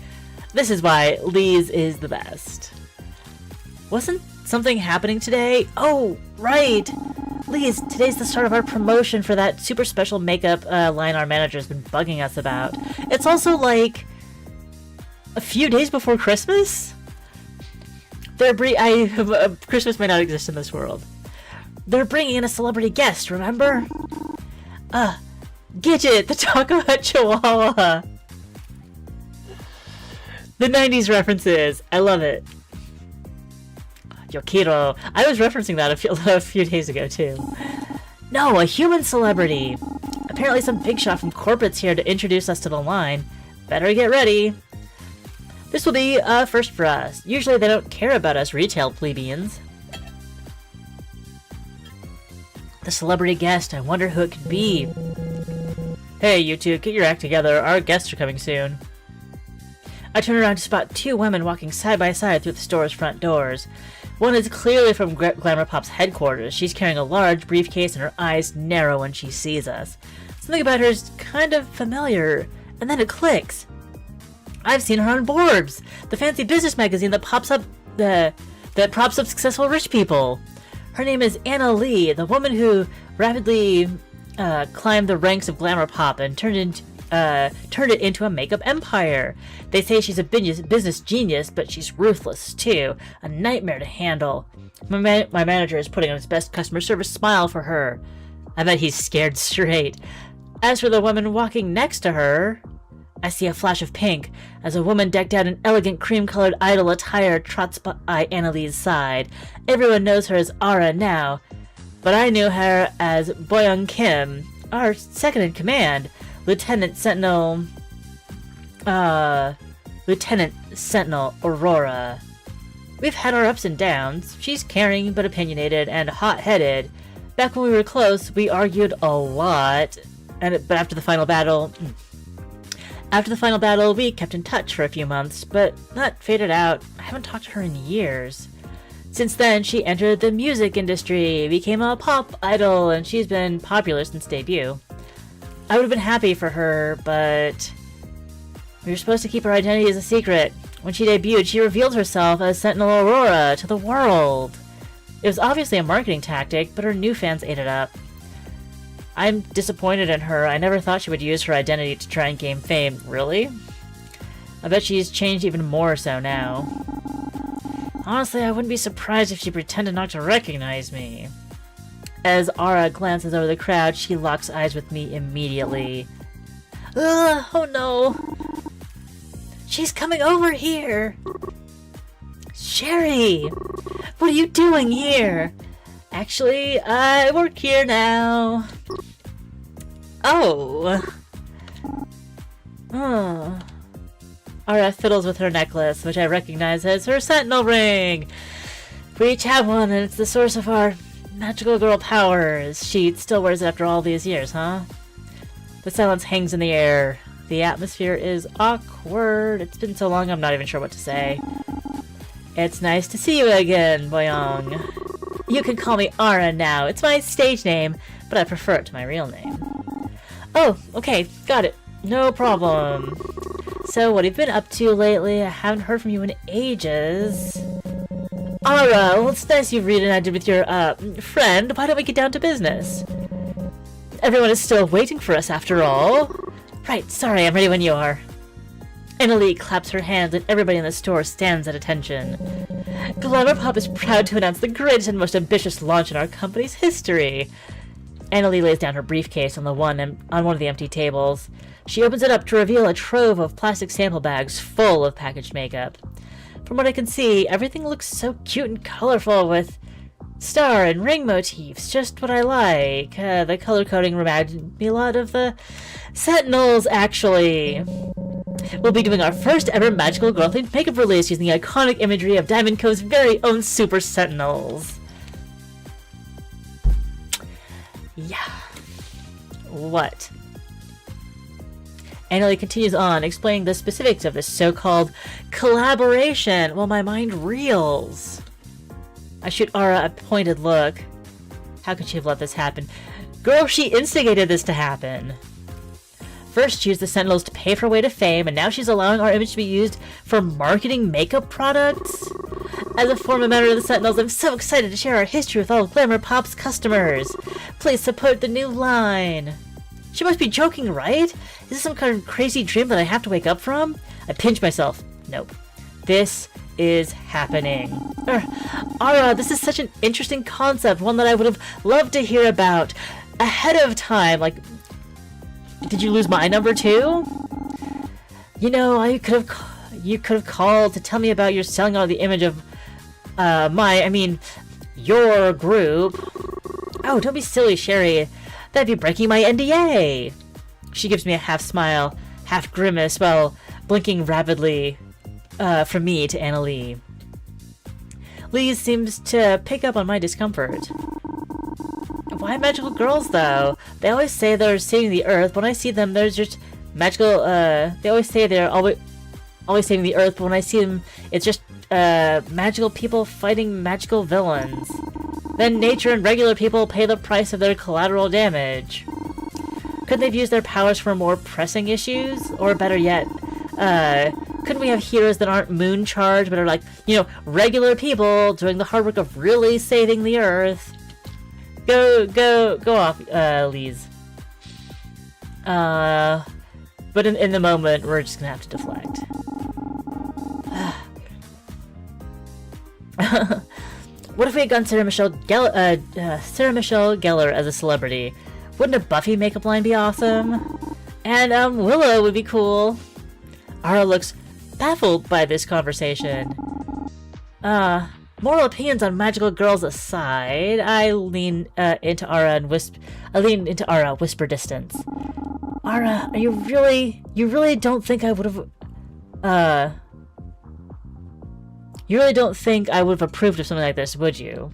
This is why Lise is the best. Wasn't something happening today? Oh, right! Lise, today's the start of our promotion for that super special makeup line our manager's been bugging us about. It's also like a few days before Christmas? Christmas may not exist in this world. They're bringing in a celebrity guest, remember? Gidget, the talk about Chihuahua. The 90s references. I love it. Yokiro. I was referencing that a few days ago, too. No, a human celebrity. Apparently some big shot from corporate's here to introduce us to the line. Better get ready. This will be a first for us. Usually they don't care about us retail plebeians. The celebrity guest, I wonder who it could be. Hey, you two, get your act together. Our guests are coming soon. I turn around to spot two women walking side by side through the store's front doors. One is clearly from Glamour Pop's headquarters. She's carrying a large briefcase and her eyes narrow when she sees us. Something about her is kind of familiar, and then it clicks. I've seen her on Forbes, the fancy business magazine that props up successful rich people. Her name is Anna Lee, the woman who rapidly climbed the ranks of Glamour Pop and turned it into a makeup empire. They say she's a business genius, but she's ruthless too, a nightmare to handle. My manager is putting on his best customer service smile for her. I bet he's scared straight. As for the woman walking next to her, I see a flash of pink as a woman decked out in elegant cream-colored idol attire trots by Annalee's side. Everyone knows her as Ara now, but I knew her as Boyoung Kim, our second in command, Lieutenant Sentinel Aurora. We've had our ups and downs. She's caring but opinionated and hot-headed. Back when we were close, we argued a lot, but after the final battle, we kept in touch for a few months, but that faded out. I haven't talked to her in years. Since then, she entered the music industry, became a pop idol, and she's been popular since debut. I would have been happy for her, but we were supposed to keep her identity as a secret. When she debuted, she revealed herself as Sentinel Aurora to the world. It was obviously a marketing tactic, but her new fans ate it up. I'm disappointed in her. I never thought she would use her identity to try and gain fame. Really? I bet she's changed even more so now. Honestly, I wouldn't be surprised if she pretended not to recognize me. As Ara glances over the crowd, she locks eyes with me immediately. Ugh, oh no! She's coming over here! Sherry! What are you doing here? Actually, I work here now. Oh. Ara fiddles with her necklace, which I recognize as her sentinel ring. We each have one, and it's the source of our magical girl powers. She still wears it after all these years, huh? The silence hangs in the air. The atmosphere is awkward. It's been so long, I'm not even sure what to say. It's nice to see you again, Boyoung. You can call me Ara now. It's my stage name, but I prefer it to my real name. Oh, okay, got it. No problem. So, what have you been up to lately? I haven't heard from you in ages. Ara, well, it's nice you've reunited with your, friend. Why don't we get down to business? Everyone is still waiting for us, after all. Right, sorry, I'm ready when you are. Annalie claps her hands and everybody in the store stands at attention. Glamour Pop is proud to announce the greatest and most ambitious launch in our company's history. Annalie lays down her briefcase on one of the empty tables. She opens it up to reveal a trove of plastic sample bags full of packaged makeup. From what I can see, everything looks so cute and colorful with star and ring motifs, just what I like. The color coding reminded me a lot of the Sentinels, actually. We'll be doing our first ever magical girl-themed makeup release using the iconic imagery of Diamond Cove's very own Super Sentinels. Yeah. What? Annalie continues on, explaining the specifics of this so-called collaboration while my mind reels. I shoot Ara a pointed look. How could she have let this happen? Girl, she instigated this to happen. First, she used the Sentinels to pave her way to fame, and now she's allowing our image to be used for marketing makeup products? As a former member of the Sentinels, I'm so excited to share our history with all Glamour Pop's customers. Please support the new line. She must be joking, right? Is this some kind of crazy dream that I have to wake up from? I pinch myself. Nope. This is happening. Ara, this is such an interesting concept, one that I would have loved to hear about ahead of time. Like, did you lose my number too? You know, you could have called to tell me about your selling out the image of your group. Oh, don't be silly, Sherry. That'd be breaking my NDA. She gives me a half smile, half grimace, while blinking rapidly from me to Annalie. Lee seems to pick up on my discomfort. Why magical girls, though? They always say they're saving the Earth. When I see them, they're just magical. They always say they're always saving the Earth, but when I see them, it's just magical people fighting magical villains. Then nature and regular people pay the price of their collateral damage. Couldn't they have used their powers for more pressing issues? Or better yet, couldn't we have heroes that aren't moon charged, but are like, you know, regular people doing the hard work of really saving the Earth? Go off, Lise. But in the moment, we're just gonna have to deflect. What if we had gone Sarah Michelle Gellar as a celebrity? Wouldn't a Buffy makeup line be awesome? And Willow would be cool. Ara looks baffled by this conversation. Moral opinions on magical girls aside, I lean into Ara and whisper distance. Ara, you really don't think I would have you really don't think I would have approved of something like this, would you?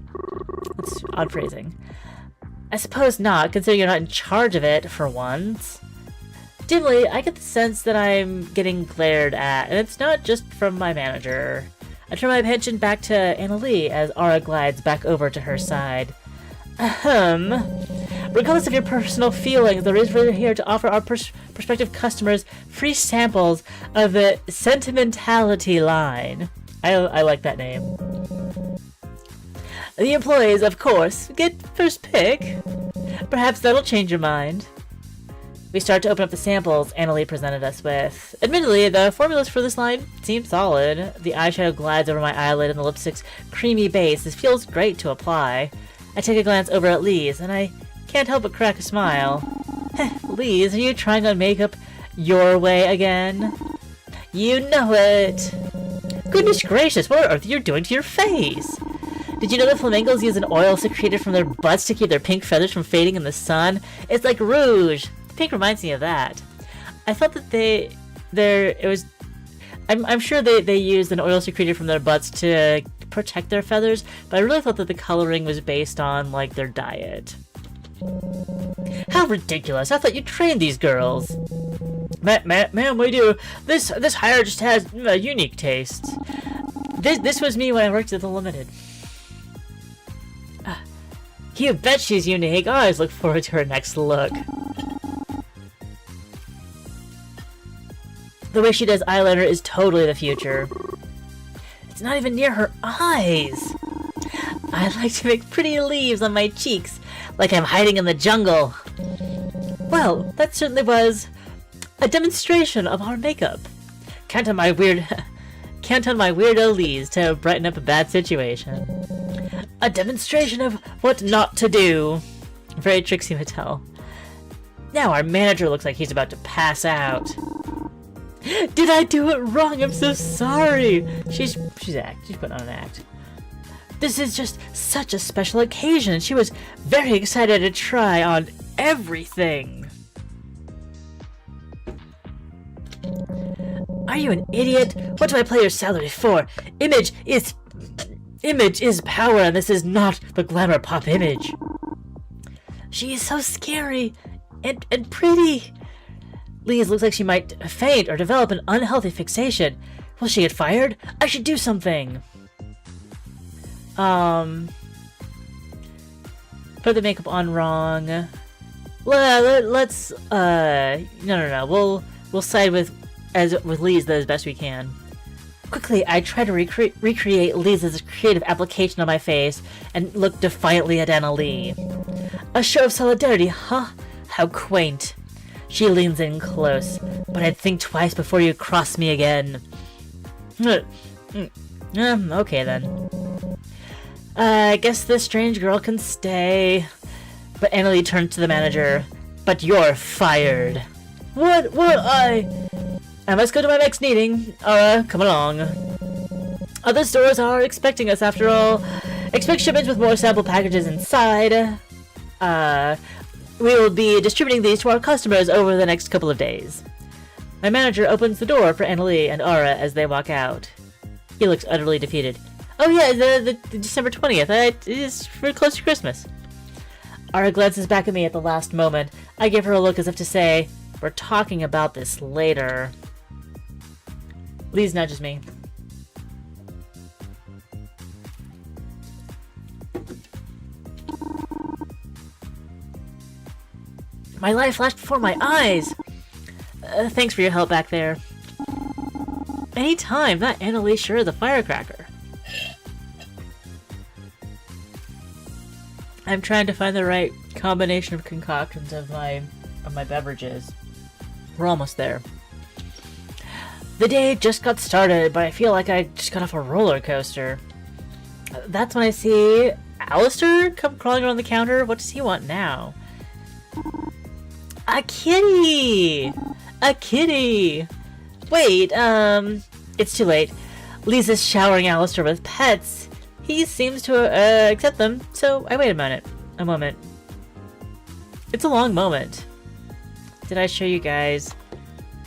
That's odd phrasing. I suppose not, considering you're not in charge of it, for once. Dimly, I get the sense that I'm getting glared at, and it's not just from my manager. I turn my attention back to Annalie as Ara glides back over to her side. Regardless of your personal feelings, the reason we're here to offer our prospective customers free samples of the Sentimentality line. I like that name. The employees, of course, get first pick. Perhaps that'll change your mind. We start to open up the samples Annalie presented us with. Admittedly, the formulas for this line seem solid. The eyeshadow glides over my eyelid and the lipstick's creamy base. This feels great to apply. I take a glance over at Lise, and I can't help but crack a smile. Lise, are you trying on makeup your way again? You know it! Goodness gracious, what on earth are you doing to your face? Did you know that flamingos use an oil secreted from their butts to keep their pink feathers from fading in the sun? It's like rouge. Pink reminds me of that. I thought that I'm sure they used an oil secreted from their butts to protect their feathers, but I really thought that the coloring was based on, like, their diet. How ridiculous. I thought you trained these girls. Ma'am, we do. This hire just has unique tastes. This was me when I worked at the Limited. You bet she's unique. I always look forward to her next look. The way she does eyeliner is totally the future. It's not even near her eyes. I like to make pretty leaves on my cheeks, like I'm hiding in the jungle. Well, that certainly was a demonstration of our makeup. Count on my weirdo Lise to brighten up a bad situation. A demonstration of what not to do. Very Trixie Mattel. Now our manager looks like he's about to pass out. Did I do it wrong? I'm so sorry. She's putting on an act. This is just such a special occasion. She was very excited to try on everything. Are you an idiot? What do I play your salary for? Image is power, and this is not the glamour pop image. She is so scary and pretty. Lise looks like she might faint or develop an unhealthy fixation. Will she get fired? I should do something. Put the makeup on wrong. Let's no. We'll side with Lise as best we can. Quickly, I try to recreate Lisa's creative application on my face and look defiantly at Anna Lee. A show of solidarity, huh? How quaint. She leans in close, but I'd think twice before you cross me again. Okay then. I guess this strange girl can stay. But Anna Lee turns to the manager. But you're fired. What? I must go to my next meeting. Come along. Other stores are expecting us after all. Expect shipments with more sample packages inside. We will be distributing these to our customers over the next couple of days. My manager opens the door for Anna Lee and Ara as they walk out. He looks utterly defeated. Oh yeah, the December 20th. It is for close to Christmas. Ara glances back at me at the last moment. I give her a look as if to say, we're talking about this later. Lise nudges me. My life flashed before my eyes. Thanks for your help back there. Anytime, that Anna Lee sure is a firecracker. I'm trying to find the right combination of concoctions of my beverages. We're almost there. The day just got started, but I feel like I just got off a roller coaster. That's when I see Alistair come crawling around the counter. What does he want now? A kitty! A kitty! Wait, it's too late. Lisa's showering Alistair with pets. He seems to accept them, so I wait a moment. It's a long moment. Did I show you guys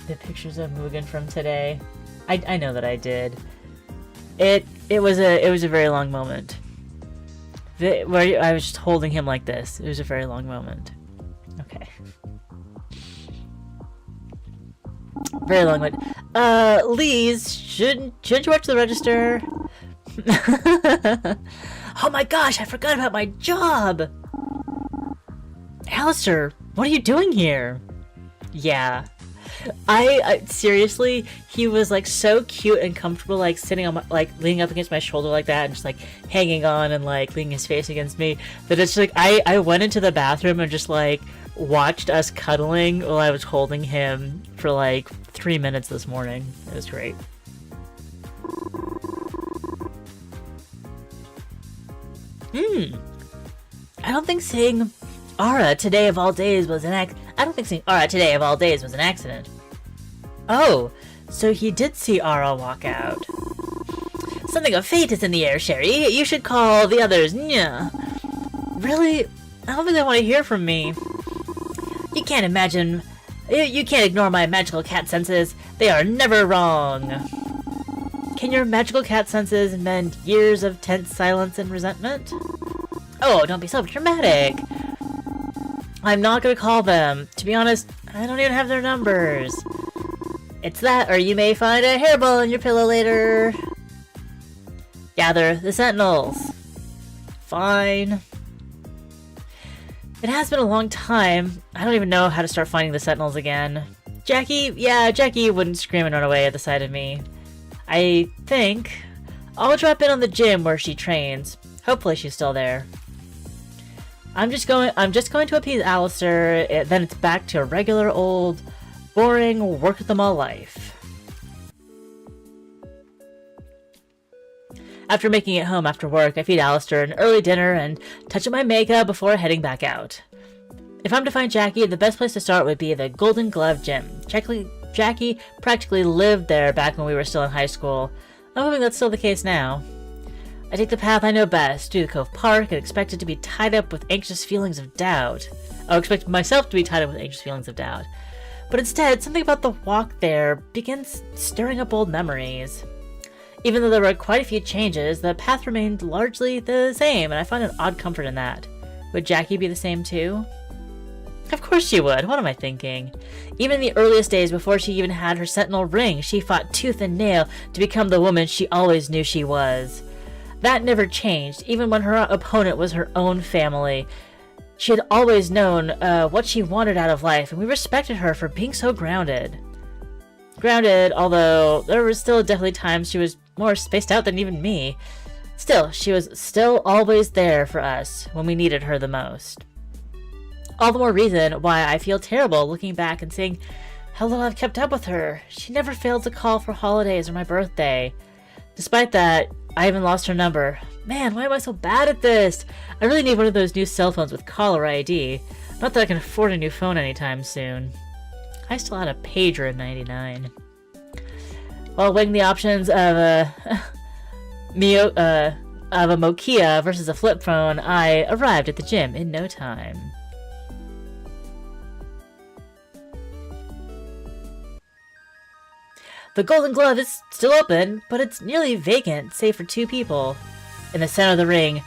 the pictures of Mugen from today? I know that I did. It was a very long moment. Where I was just holding him like this. It was a very long moment. Okay. Very long one. Lise, shouldn't you watch the register? Oh my gosh, I forgot about my job! Alistair, what are you doing here? Yeah. I seriously, he was like so cute and comfortable, like sitting on my, like leaning up against my shoulder like that and just like hanging on and like leaning his face against me, that it's like I went into the bathroom and just like watched us cuddling while I was holding him for like 3 minutes this morning. It was great. I don't think saying Ara today of all days was an accident. Oh, so he did see Ara walk out. Something of fate is in the air, Sherry. You should call the others. Nya. Really? I don't think they want to hear from me. You can't ignore my magical cat senses. They are never wrong. Can your magical cat senses mend years of tense silence and resentment? Oh, don't be so dramatic. I'm not gonna call them. To be honest, I don't even have their numbers. It's that, or you may find a hairball in your pillow later. Gather the sentinels. Fine. It has been a long time. I don't even know how to start finding the sentinels again. Jackie wouldn't scream and run away at the sight of me. I think I'll drop in on the gym where she trains. Hopefully she's still there. I'm just going to appease Alistair, then it's back to a regular old, boring, work with them all life. After making it home after work, I feed Alistair an early dinner and touch up my makeup before heading back out. If I'm to find Jackie, the best place to start would be the Golden Glove Gym. Jackie practically lived there back when we were still in high school. I'm hoping that's still the case now. I take the path I know best, to the Cove Park, and expect it to be tied up with anxious feelings of doubt. I expect myself to be tied up with anxious feelings of doubt. But instead, something about the walk there begins stirring up old memories. Even though there were quite a few changes, the path remained largely the same, and I find an odd comfort in that. Would Jackie be the same too? Of course she would. What am I thinking? Even in the earliest days before she even had her sentinel ring, she fought tooth and nail to become the woman she always knew she was. That never changed, even when her opponent was her own family. She had always known what she wanted out of life, and we respected her for being so grounded. Grounded, although there were still definitely times she was more spaced out than even me. Still, she was still always there for us when we needed her the most. All the more reason why I feel terrible looking back and seeing how little I've kept up with her. She never failed to call for holidays or my birthday. Despite that, I even lost her number. Man, why am I so bad at this? I really need one of those new cell phones with caller ID. Not that I can afford a new phone anytime soon. I still had a pager in '99. While weighing the options of a Nokia versus a flip phone, I arrived at the gym in no time. The Golden Glove is still open, but it's nearly vacant, save for 2 people. In the center of the ring,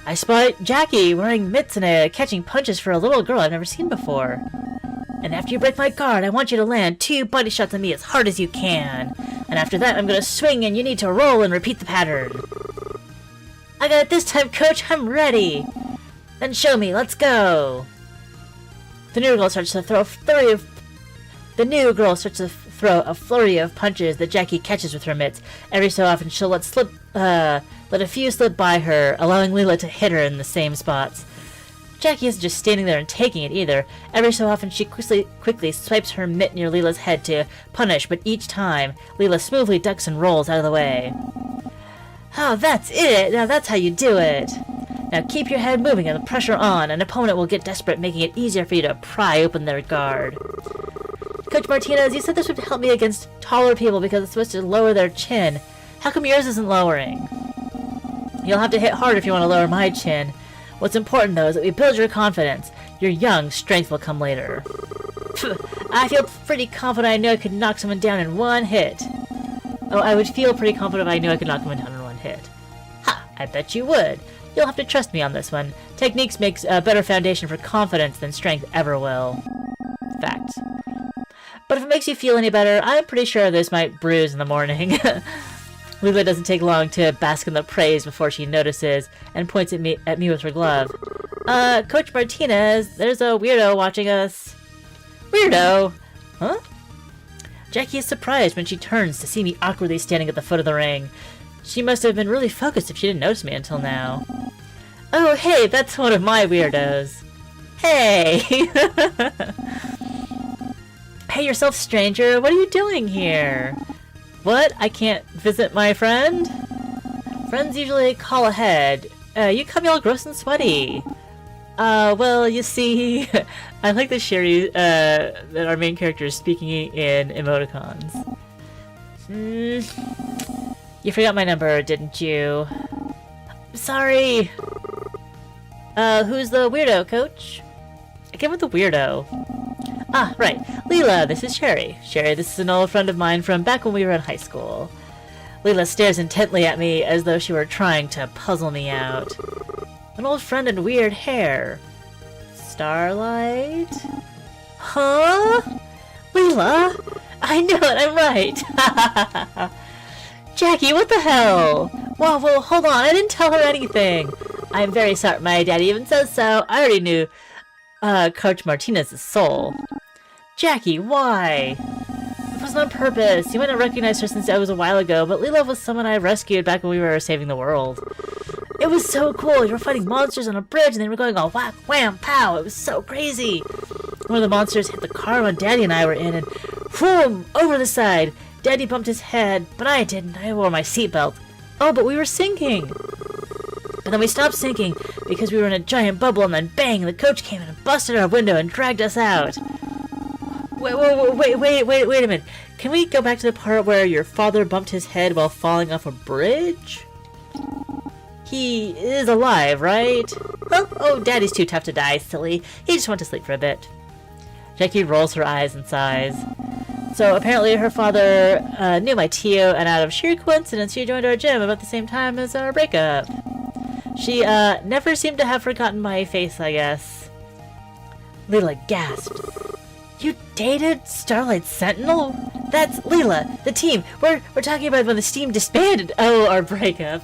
I spot Jackie wearing mitts and catching punches for a little girl I've never seen before. And after you break my guard, I want you to land 2 body shots on me as hard as you can. And after that, I'm gonna swing and you need to roll and repeat the pattern. I got it this time, coach. I'm ready. Then show me. Let's go. The new girl starts to throw a flurry of punches that Jackie catches with her mitts. Every so often, she'll let a few slip by her, allowing Leela to hit her in the same spots. Jackie isn't just standing there and taking it either. Every so often, she quickly swipes her mitt near Leela's head to punish, but each time, Leela smoothly ducks and rolls out of the way. Oh, that's it! Now that's how you do it! Now keep your head moving and the pressure on. An opponent will get desperate, making it easier for you to pry open their guard. Coach Martinez, you said this would help me against taller people because it's supposed to lower their chin. How come yours isn't lowering? You'll have to hit hard if you want to lower my chin. What's important, though, is that we build your confidence. You're young, strength will come later. I feel pretty confident I know I could knock someone down in 1 hit. Oh, I would feel pretty confident if I knew I could knock someone down in 1 hit. Ha! I bet you would. You'll have to trust me on this one. Techniques makes a better foundation for confidence than strength ever will. Fact. But if it makes you feel any better, I'm pretty sure this might bruise in the morning. Leela doesn't take long to bask in the praise before she notices and points at me with her glove. Coach Martinez, there's a weirdo watching us. Weirdo? Huh? Jackie is surprised when she turns to see me awkwardly standing at the foot of the ring. She must have been really focused if she didn't notice me until now. Oh, hey, that's one of my weirdos. Hey! Hey yourself, stranger. What are you doing here? What? I can't visit my friend? Friends usually call ahead. You come all gross and sweaty. Well, you see, I like the Sherry, that our main character is speaking in emoticons. You forgot my number, didn't you? Sorry. Who's the weirdo, coach? I came with the weirdo. Ah, right. Leela, this is Sherry. Sherry, this is an old friend of mine from back when we were in high school. Leela stares intently at me as though she were trying to puzzle me out. An old friend and weird hair. Starlight? Huh? Leela? I knew it, I'm right. Jackie, what the hell? Whoa, hold on, I didn't tell her anything. I'm very sorry, my daddy even says so. I already knew Coach Martinez's soul. Jackie, why? It wasn't on purpose. You might not recognize her since it was a while ago, but Leela was someone I rescued back when we were saving the world. It was so cool. You were fighting monsters on a bridge and they were going all whack, wham, pow. It was so crazy. One of the monsters hit the car when Daddy and I were in and boom, over the side. Daddy bumped his head, but I didn't. I wore my seatbelt. Oh, but we were sinking. And then we stopped sinking because we were in a giant bubble, and then bang, the coach came in and busted our window and dragged us out. Wait a minute. Can we go back to the part where your father bumped his head while falling off a bridge? He is alive, right? Huh? Oh, Daddy's too tough to die, silly. He just went to sleep for a bit. Jackie rolls her eyes and sighs. So apparently her father knew my Tio, and out of sheer coincidence she joined our gym about the same time as our breakup. She never seemed to have forgotten my face, I guess. Leela gasped. You dated Starlight Sentinel? That's Leela, the team. We're talking about when the team disbanded. Oh, our breakup.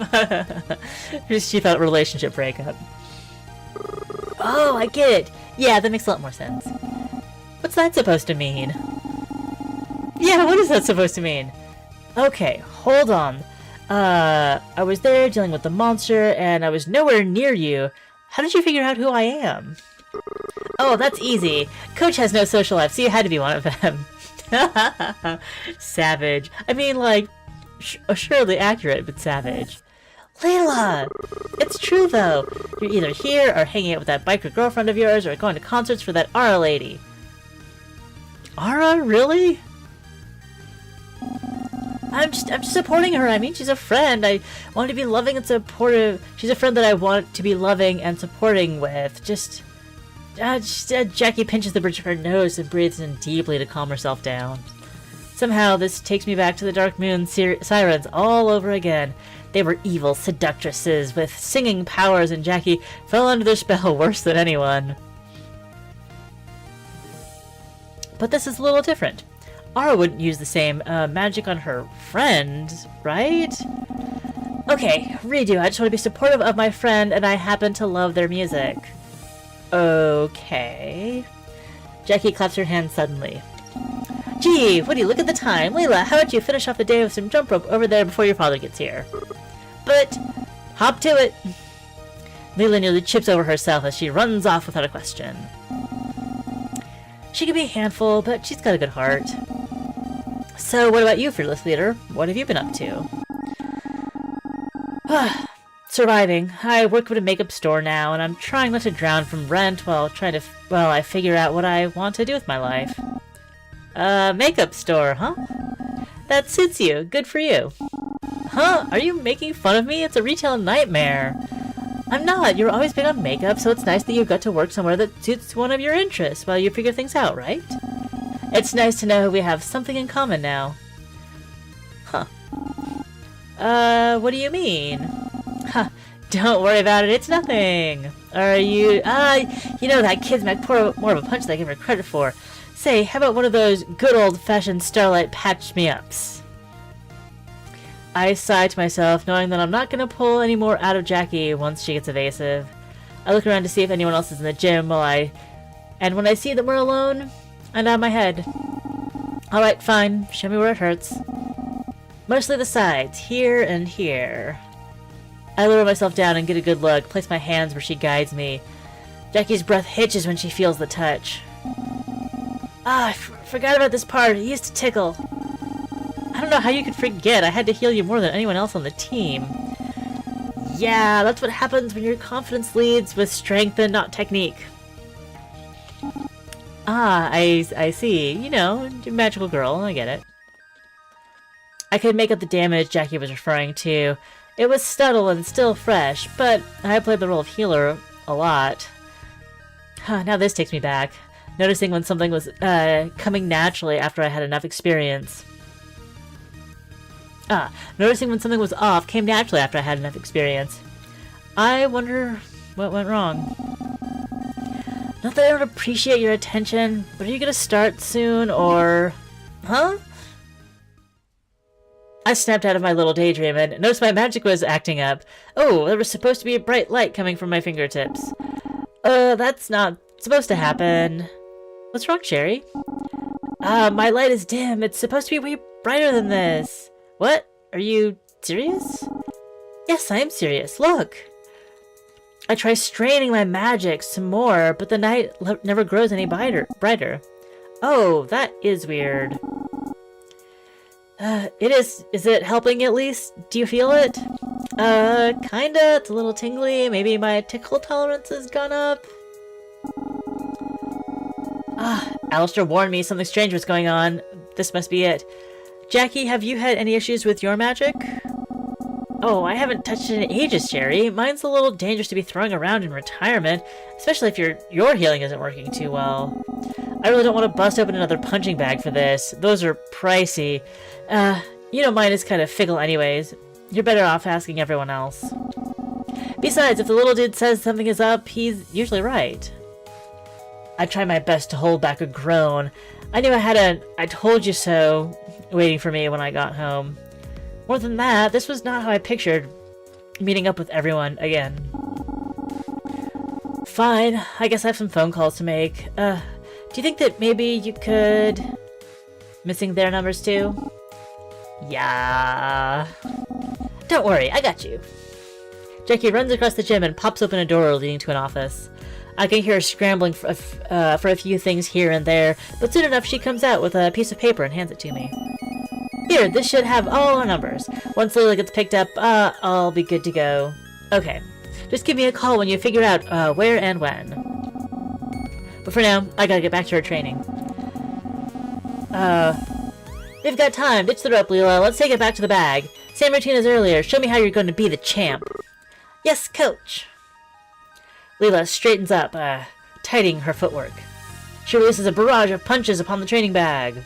She thought relationship breakup. Oh, I get it. Yeah, that makes a lot more sense. What's that supposed to mean? Yeah, what is that supposed to mean? Okay, hold on. I was there dealing with the monster, and I was nowhere near you. How did you figure out who I am? Oh, that's easy. Coach has no social life, so you had to be one of them. Savage. I mean, like, surely accurate, but savage. Leela! It's true, though. You're either here, or hanging out with that biker girlfriend of yours, or going to concerts for that Ara lady. Ara? Really? I'm just supporting her. I mean, she's a friend. I want to be loving and supportive. She's a friend that I want to be loving and supporting with. Jackie pinches the bridge of her nose and breathes in deeply to calm herself down. Somehow, this takes me back to the Dark Moon sirens all over again. They were evil seductresses with singing powers, and Jackie fell under their spell worse than anyone. But this is a little different. Ara wouldn't use the same magic on her friend, right? Okay, redo. I just want to be supportive of my friend, and I happen to love their music. Okay. Jackie claps her hands suddenly. Gee, Woody, look at the time. Leela, how about you finish off the day with some jump rope over there before your father gets here? But, hop to it. Leela nearly chips over herself as she runs off without a question. She can be a handful, but she's got a good heart. So, what about you, fearless leader? What have you been up to? Surviving. I work at a makeup store now, and I'm trying not to drown from rent while I figure out what I want to do with my life. Makeup store, huh? That suits you. Good for you. Huh? Are you making fun of me? It's a retail nightmare. I'm not. You're always big on makeup, so it's nice that you got to work somewhere that suits one of your interests while you figure things out, right? It's nice to know we have something in common now. Huh. What do you mean? Huh. Don't worry about it. It's nothing. Are you... you know, that kid's might pour more of a punch than I give her credit for. Say, how about one of those good old-fashioned Starlight patch-me-ups? I sigh to myself, knowing that I'm not going to pull any more out of Jackie once she gets evasive. I look around to see if anyone else is in the gym and when I see that we're alone, I nod my head. Alright, fine. Show me where it hurts. Mostly the sides, here and here. I lower myself down and get a good look, place my hands where she guides me. Jackie's breath hitches when she feels the touch. I forgot about this part. It used to tickle. I don't know how you could forget. I had to heal you more than anyone else on the team. Yeah, that's what happens when your confidence leads with strength and not technique. I see. You know, magical girl. I get it. I could make up the damage Jackie was referring to. It was subtle and still fresh, but I played the role of healer a lot. Now this takes me back. Noticing when something was coming naturally after I had enough experience. Noticing when something was off came naturally after I had enough experience. I wonder what went wrong. Not that I don't appreciate your attention, but are you gonna start soon, or... Huh? I snapped out of my little daydream and noticed my magic was acting up. Oh, there was supposed to be a bright light coming from my fingertips. That's not supposed to happen. What's wrong, Sherry? My light is dim. It's supposed to be way brighter than this. What? Are you serious? Yes, I am serious. Look. I try straining my magic some more, but the night never grows any brighter. Oh, that is weird. It is. Is it helping at least? Do you feel it? Kinda. It's a little tingly. Maybe my tickle tolerance has gone up. Alistair warned me something strange was going on. This must be it. Jackie, have you had any issues with your magic? Oh, I haven't touched it in ages, Sherry. Mine's a little dangerous to be throwing around in retirement, especially if your healing isn't working too well. I really don't want to bust open another punching bag for this. Those are pricey. You know mine is kind of fickle anyways. You're better off asking everyone else. Besides, if the little dude says something is up, he's usually right. I tried my best to hold back a groan. I knew I had a "I told you so" waiting for me when I got home. More than that, this was not how I pictured meeting up with everyone again. Fine, I guess I have some phone calls to make. Do you think that maybe you could... Missing their numbers too? Yeah. Don't worry, I got you. Jackie runs across the gym and pops open a door leading to an office. I can hear her scrambling for a few things here and there, but soon enough she comes out with a piece of paper and hands it to me. Here, this should have all our numbers. Once Layla gets picked up, I'll be good to go. Okay. Just give me a call when you figure out where and when. But for now, I gotta get back to her training. We've got time. Ditch the rope, Leela. Let's take it back to the bag. Same routine as earlier. Show me how you're going to be the champ. Yes, coach. Leela straightens up, tightening her footwork. She releases a barrage of punches upon the training bag.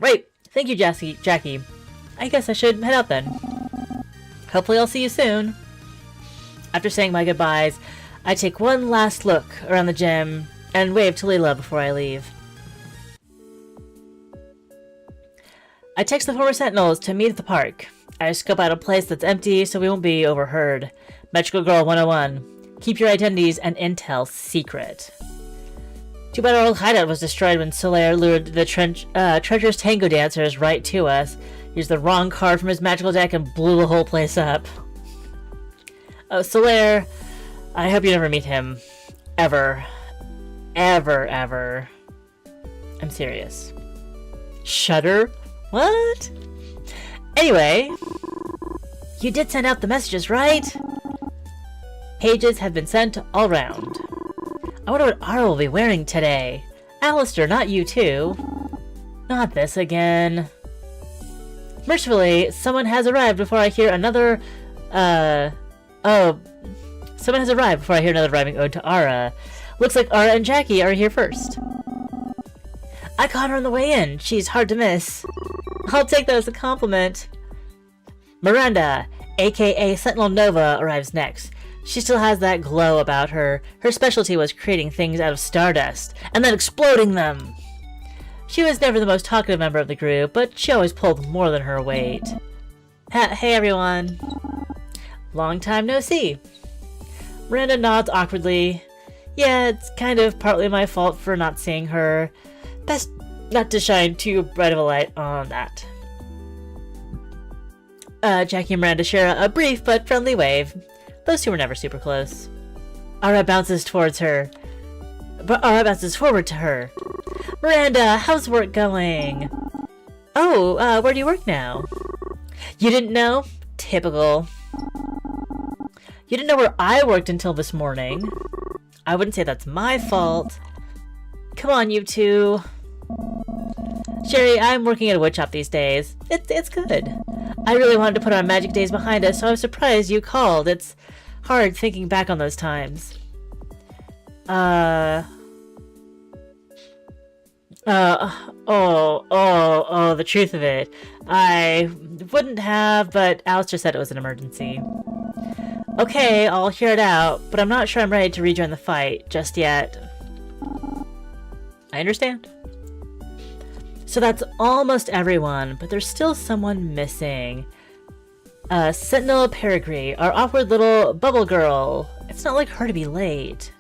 Right. Thank you, Jackie. I guess I should head out then. Hopefully I'll see you soon. After saying my goodbyes, I take one last look around the gym and wave to Leela before I leave. I text the former Sentinels to meet at the park. I scope out a place that's empty so we won't be overheard. Magical Girl 101. Keep your identities and intel secret. Too bad our old hideout was destroyed when Solaire lured the treacherous tango dancers right to us. Used the wrong card from his magical deck and blew the whole place up. Oh, Solaire, I hope you never meet him. Ever. Ever, ever. I'm serious. Shudder? What? Anyway, you did send out the messages, right? Pages have been sent all round. I wonder what Ara will be wearing today. Alistair, not you too. Not this again. Mercifully, someone has arrived before I hear another, someone has arrived before I hear another rhyming ode to Ara. Looks like Ara and Jackie are here first. I caught her on the way in. She's hard to miss. I'll take that as a compliment. Miranda, aka Sentinel Nova, arrives next. She still has that glow about her. Her specialty was creating things out of stardust, and then exploding them. She was never the most talkative member of the group, but she always pulled more than her weight. Hey everyone. Long time no see. Miranda nods awkwardly. Yeah, it's kind of partly my fault for not seeing her. Best not to shine too bright of a light on that. Jackie and Miranda share a brief but friendly wave. Those two were never super close. Ara bounces towards her. But Ara bounces forward to her. Miranda, how's work going? Oh, where do you work now? You didn't know? Typical. You didn't know where I worked until this morning. I wouldn't say that's my fault. Come on, you two. Sherry, I'm working at a wood shop these days. It's good. I really wanted to put our magic days behind us, so I was surprised you called. It's hard thinking back on those times. The truth of it. I wouldn't have, but Alistair said it was an emergency. Okay, I'll hear it out, but I'm not sure I'm ready to rejoin the fight just yet. I understand. So that's almost everyone, but there's still someone missing. Sentinel Peregrine, our awkward little bubble girl. It's not like her to be late.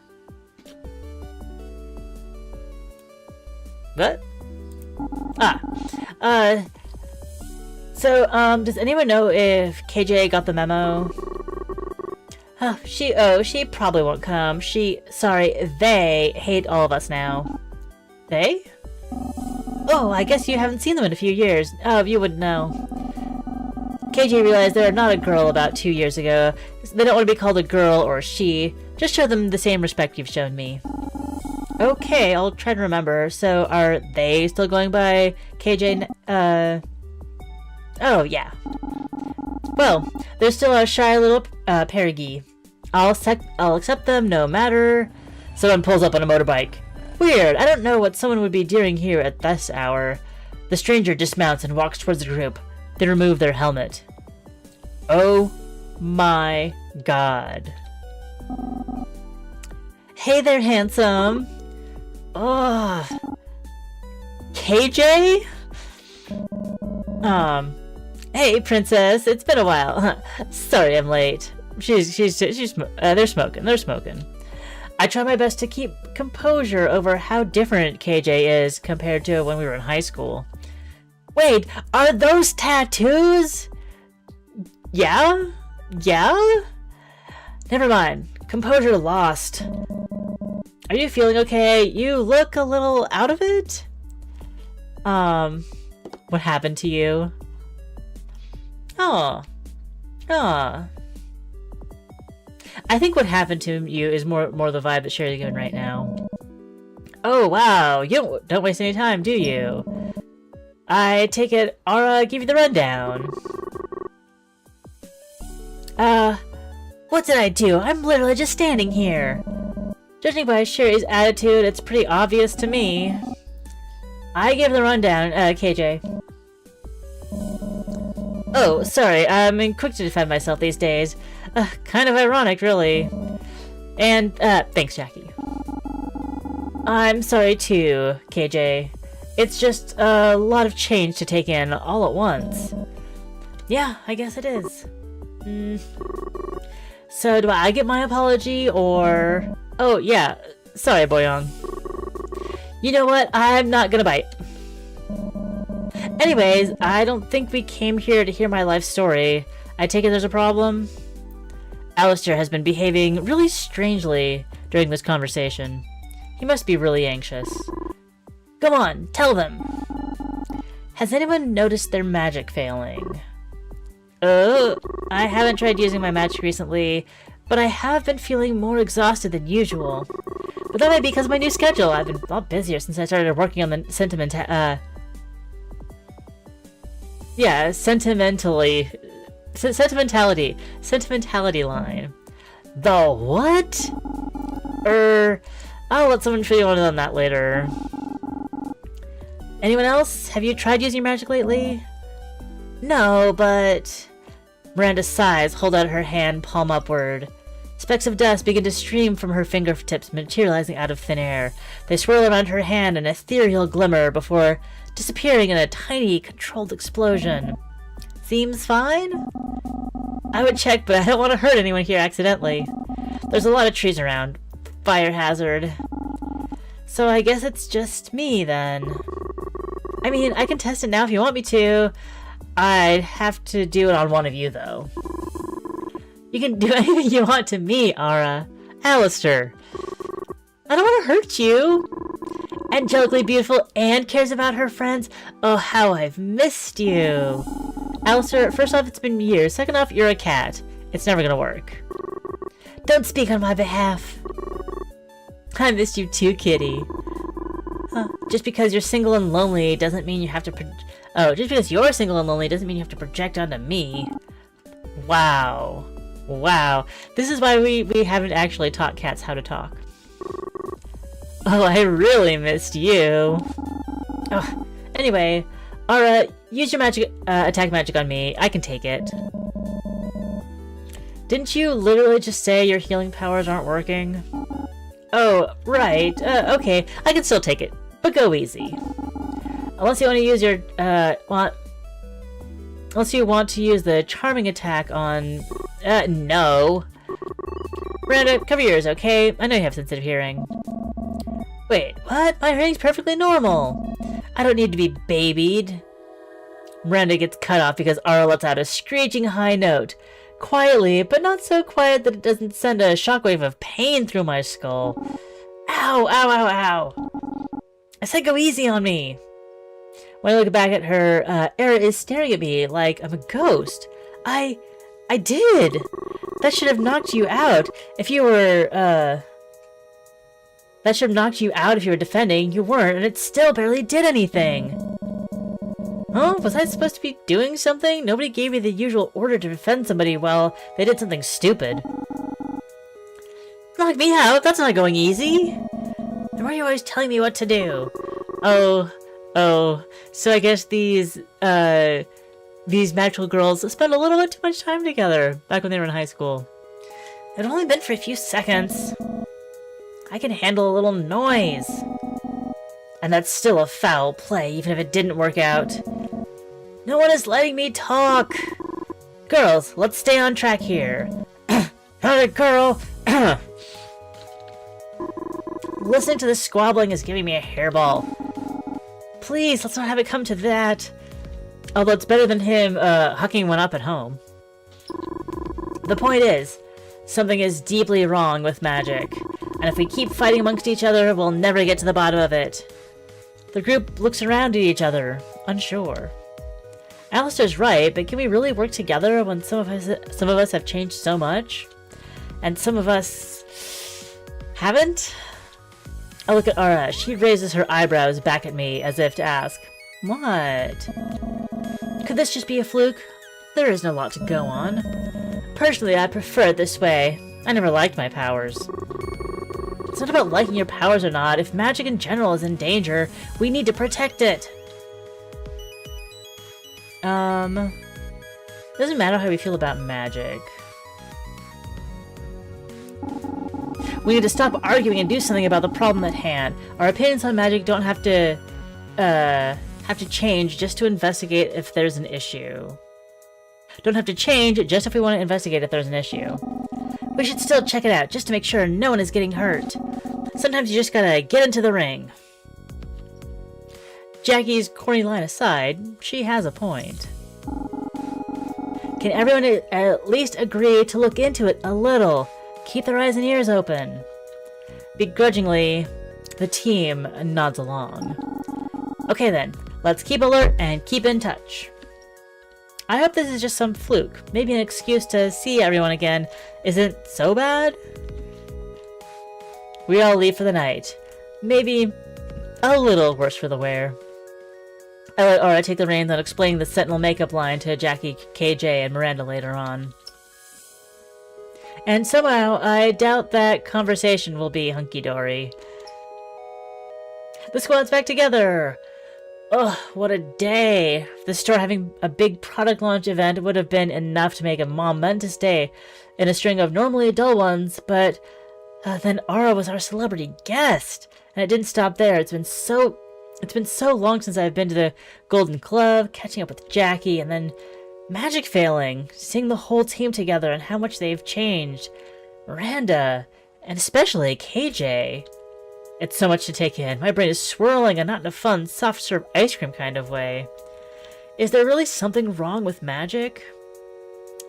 What? Does anyone know if KJ got the memo? She probably won't come. They hate all of us now. They? Oh, I guess you haven't seen them in a few years. Oh, you wouldn't know. KJ realized they're not a girl about 2 years ago. They don't want to be called a girl or she. Just show them the same respect you've shown me. Okay, I'll try to remember. So, are they still going by KJ? Oh, yeah. Well, there's still a shy little Perigi. I'll accept them no matter. Someone pulls up on a motorbike. Weird, I don't know what someone would be doing here at this hour. The stranger dismounts and walks towards the group. They remove their helmet. Oh my god. Hey there, handsome. Ugh. KJ? Hey, princess. It's been a while. Sorry, I'm late. They're smoking. I try my best to keep composure over how different KJ is compared to when we were in high school. Wait, are those tattoos? Yeah? Never mind. Composure lost. Are you feeling okay? You look a little out of it? What happened to you? Oh. I think what happened to you is more the vibe that Sherry's giving right now. Oh, wow. You don't waste any time, do you? I take it Aura give you the rundown. What did I do? I'm literally just standing here. Judging by Sherry's attitude, it's pretty obvious to me. I give the rundown, KJ. Oh, sorry, I'm quick to defend myself these days. Kind of ironic, really. And, thanks, Jackie. I'm sorry too, KJ. It's just a lot of change to take in all at once. Yeah, I guess it is. So, do I get my apology, or... Oh, yeah. Sorry, Boyoung. You know what? I'm not gonna bite. Anyways, I don't think we came here to hear my life story. I take it there's a problem? Alistair has been behaving really strangely during this conversation. He must be really anxious. Come on, tell them! Has anyone noticed their magic failing? Oh, I haven't tried using my magic recently, but I have been feeling more exhausted than usual. But that might be because of my new schedule. I've been a lot busier since I started working on the sentimentality line. The what? I'll let someone fill you in on that later. Anyone else? Have you tried using magic lately? No, but... Miranda sighs, hold out her hand, palm upward. Specks of dust begin to stream from her fingertips, materializing out of thin air. They swirl around her hand in an ethereal glimmer before disappearing in a tiny, controlled explosion. Seems fine? I would check, but I don't want to hurt anyone here accidentally. There's a lot of trees around. Fire hazard. So I guess it's just me, then. I mean, I can test it now if you want me to. I'd have to do it on one of you, though. You can do anything you want to me, Aura. Alistair. I don't want to hurt you. Angelically beautiful and cares about her friends. Oh, how I've missed you. Alistair, first off, it's been years. Second off, you're a cat. It's never gonna work. Don't speak on my behalf. I missed you too, kitty. Just because you're single and lonely doesn't mean you have to just because you're single and lonely doesn't mean you have to project onto me. Wow. Wow. This is why we haven't actually taught cats how to talk. Oh, I really missed you. Oh, anyway, Aura, use your magic, attack magic on me. I can take it. Didn't you literally just say your healing powers aren't working? Oh, right. Okay, I can still take it, but go easy. Unless you want to use your, unless you want to use the charming attack on, no. Miranda, cover your ears, okay? I know you have sensitive hearing. Wait, what? My hearing's perfectly normal. I don't need to be babied. Miranda gets cut off because Aura lets out a screeching high note. Quietly, but not so quiet that it doesn't send a shockwave of pain through my skull. Ow, ow, ow, ow. I said go easy on me. When I look back at her, Era is staring at me like I'm a ghost. I did. That should have knocked you out if you were, that should have knocked you out if you were defending. You weren't, and it still barely did anything. Huh? Was I supposed to be doing something? Nobody gave me the usual order to defend somebody while they did something stupid. Knock me out? That's not going easy. Why are you always telling me what to do? Oh. So I guess these magical girls spent a little bit too much time together back when they were in high school. It had only been for a few seconds. I can handle a little noise. And that's still a foul play, even if it didn't work out. No one is letting me talk. Girls, let's stay on track here. Hey, girl. Listening to this squabbling is giving me a hairball. Please, let's not have it come to that. Although it's better than him hucking one up at home. The point is, something is deeply wrong with magic. And if we keep fighting amongst each other, we'll never get to the bottom of it. The group looks around at each other, unsure. Alistair's right, but can we really work together when some of us have changed so much? And some of us haven't? I look at Ara. She raises her eyebrows back at me as if to ask, what? Could this just be a fluke? There isn't a lot to go on. Personally, I prefer it this way. I never liked my powers. It's not about liking your powers or not. If magic in general is in danger, we need to protect it. Doesn't matter how we feel about magic. We need to stop arguing and do something about the problem at hand. Our opinions on magic don't have to change just to investigate if there's an issue. Don't have to change just if we want to investigate if there's an issue. We should still check it out just to make sure no one is getting hurt. Sometimes you just gotta get into the ring. Jackie's corny line aside, she has a point. Can everyone at least agree to look into it a little? Keep their eyes and ears open. Begrudgingly, the team nods along. Okay then, let's keep alert and keep in touch. I hope this is just some fluke. Maybe an excuse to see everyone again isn't so bad. We all leave for the night. Maybe a little worse for the wear. I let Aura take the reins on explaining the Sentinel makeup line to Jackie, KJ, and Miranda later on. And somehow, I doubt that conversation will be hunky-dory. The squad's back together! Ugh, what a day! The store having a big product launch event would have been enough to make a momentous day in a string of normally dull ones, but then Aura was our celebrity guest! And it didn't stop there. It's been so long since I've been to the Golden Club, catching up with Jackie, and then magic failing, seeing the whole team together and how much they've changed. Miranda, and especially KJ. It's so much to take in. My brain is swirling and not in a fun, soft-serve ice cream kind of way. Is there really something wrong with magic?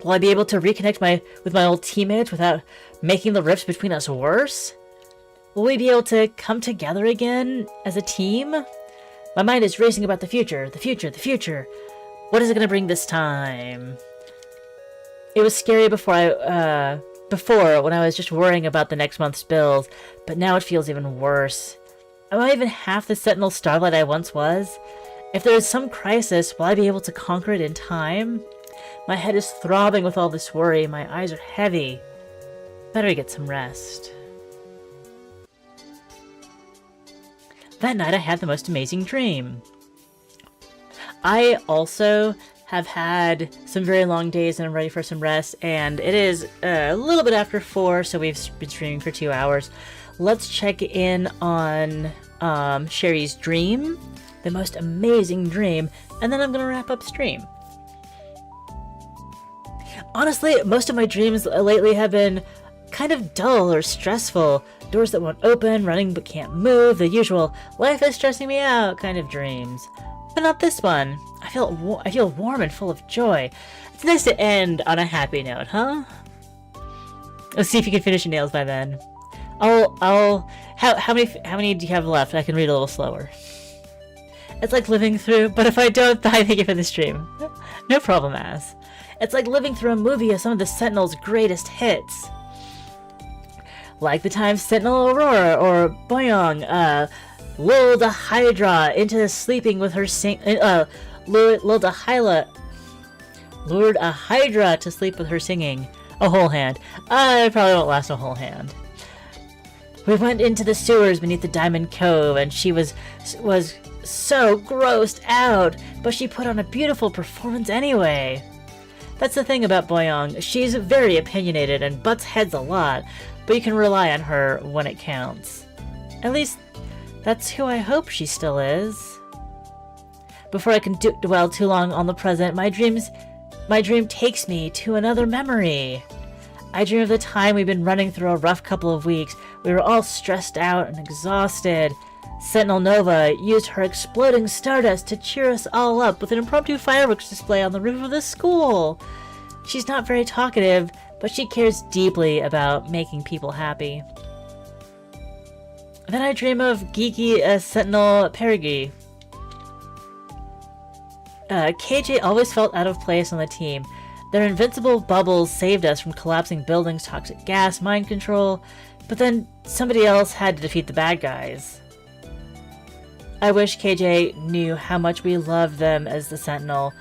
Will I be able to reconnect with my old teammates without making the rifts between us worse? Will we be able to come together again as a team? My mind is racing about the future, the future, the future. What is it going to bring this time? It was scary before when I was just worrying about the next month's bills, but now it feels even worse. Am I even half the Sentinel Starlight I once was? If there is some crisis, will I be able to conquer it in time? My head is throbbing with all this worry. My eyes are heavy. Better get some rest. That night I had the most amazing dream. I also have had some very long days and I'm ready for some rest, and it is a little bit after 4, so we've been streaming for 2 hours. Let's check in on Sherry's dream, the most amazing dream, and then I'm going to wrap up stream. Honestly, most of my dreams lately have been kind of dull or stressful. Doors that won't open, running but can't move, the usual life is stressing me out kind of dreams. But not this one. I feel warm and full of joy. It's nice to end on a happy note, huh? Let's see if you can finish your nails by then. How many do you have left? I can read a little slower. It's like living through, but if I don't, thank you for the stream. No problem, ass. It's like living through a movie of some of the Sentinel's greatest hits. Like the time Sentinel Aurora or Boyong, lulled a Hydra into sleeping with her lured a Hydra to sleep with her singing. A whole hand. I probably won't last a whole hand. We went into the sewers beneath the Diamond Cove, and she was so grossed out, but she put on a beautiful performance anyway. That's the thing about Boyoung. She's very opinionated and butts heads a lot, but you can rely on her when it counts. At least, that's who I hope she still is. Before I can dwell too long on the present, my dream takes me to another memory. I dream of the time we've been running through a rough couple of weeks. We were all stressed out and exhausted. Sentinel Nova used her exploding stardust to cheer us all up with an impromptu fireworks display on the roof of the school. She's not very talkative, but she cares deeply about making people happy. Then I dream of geeky Sentinel Perigi. KJ always felt out of place on the team. Their invincible bubbles saved us from collapsing buildings, toxic gas, mind control, but then somebody else had to defeat the bad guys. I wish KJ knew how much we loved them as the Sentinel,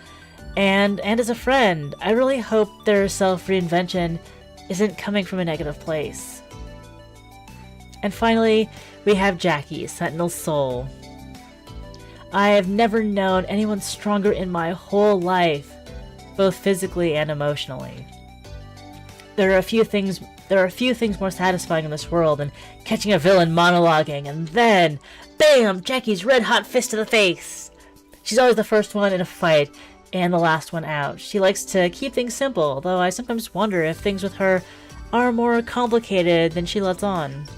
and as a friend. I really hope their self-reinvention isn't coming from a negative place. And finally, we have Jackie, Sentinel's soul. I have never known anyone stronger in my whole life, both physically and emotionally. There are a few things more satisfying in this world than catching a villain monologuing, and then, bam! Jackie's red-hot fist to the face! She's always the first one in a fight, and the last one out. She likes to keep things simple, though I sometimes wonder if things with her are more complicated than she lets on.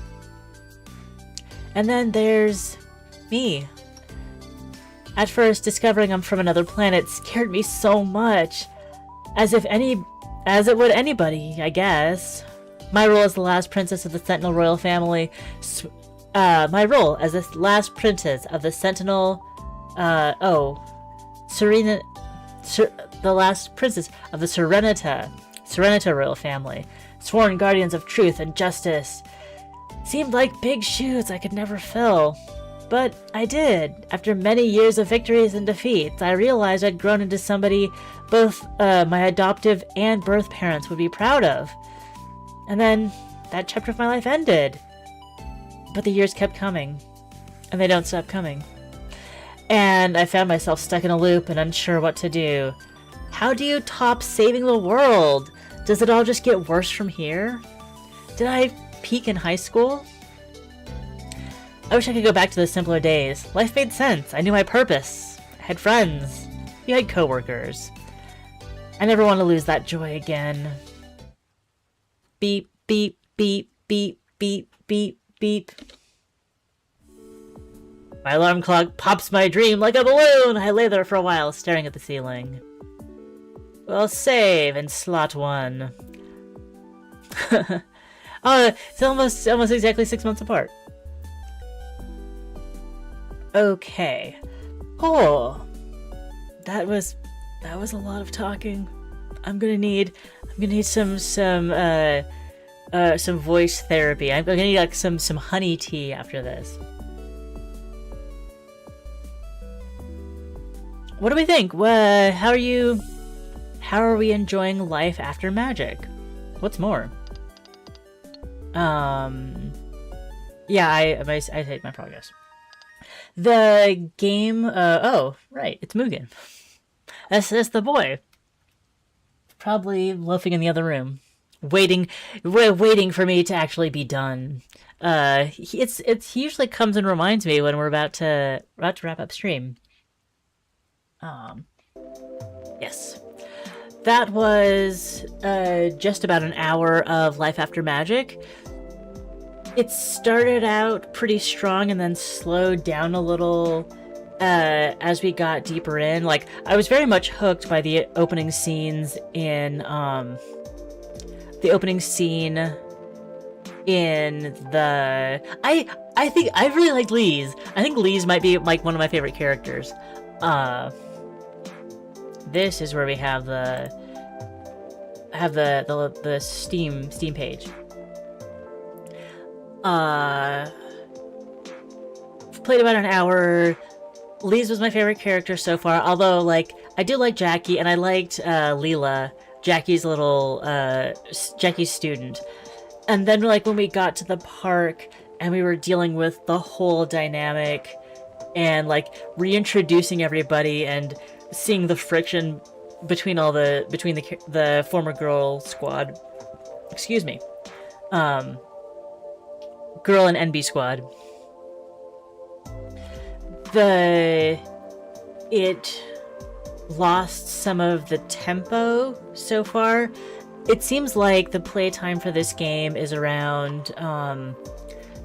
And then there's me. At first, discovering I'm from another planet scared me so much. As it would anybody, I guess. My role as the last princess of the Sentinel royal family. The last princess of the Serenita royal family. Sworn guardians of truth and justice. Seemed like big shoes I could never fill. But I did. After many years of victories and defeats, I realized I'd grown into somebody both my adoptive and birth parents would be proud of. And then that chapter of my life ended. But the years kept coming. And they don't stop coming. And I found myself stuck in a loop and unsure what to do. How do you top saving the world? Does it all just get worse from here? Did I peak in high school? I wish I could go back to those simpler days. Life made sense. I knew my purpose. I had friends. You had coworkers. I never want to lose that joy again. Beep, beep, beep, beep, beep, beep, beep. My alarm clock pops my dream like a balloon. I lay there for a while, staring at the ceiling. Well, save in slot 1. Oh, it's almost exactly 6 months apart. Okay. Oh, that was a lot of talking. I'm gonna need some voice therapy. I'm gonna need like some honey tea after this. What do we think? How are we enjoying life after magic? What's more? Yeah, I hate my progress. The game, oh, right, it's Mugen. That's the boy. Probably loafing in the other room. Waiting for me to actually be done. He usually comes and reminds me when we're about to wrap up stream. Yes. That was, just about an hour of Life After Magic. It started out pretty strong and then slowed down a little as we got deeper in. Like, I was very much hooked by the opening scenes in the I think I really liked Lise. I think Lise might be like one of my favorite characters. This is where we have the Steam page. Played about an hour. Lise was my favorite character so far, although like I do like Jackie and I liked Leela, Jackie's little Jackie's student. And then like when we got to the park and we were dealing with the whole dynamic and like reintroducing everybody and seeing the friction between the former girl squad. Excuse me. Girl and NB squad. It lost some of the tempo so far. It seems like the playtime for this game is around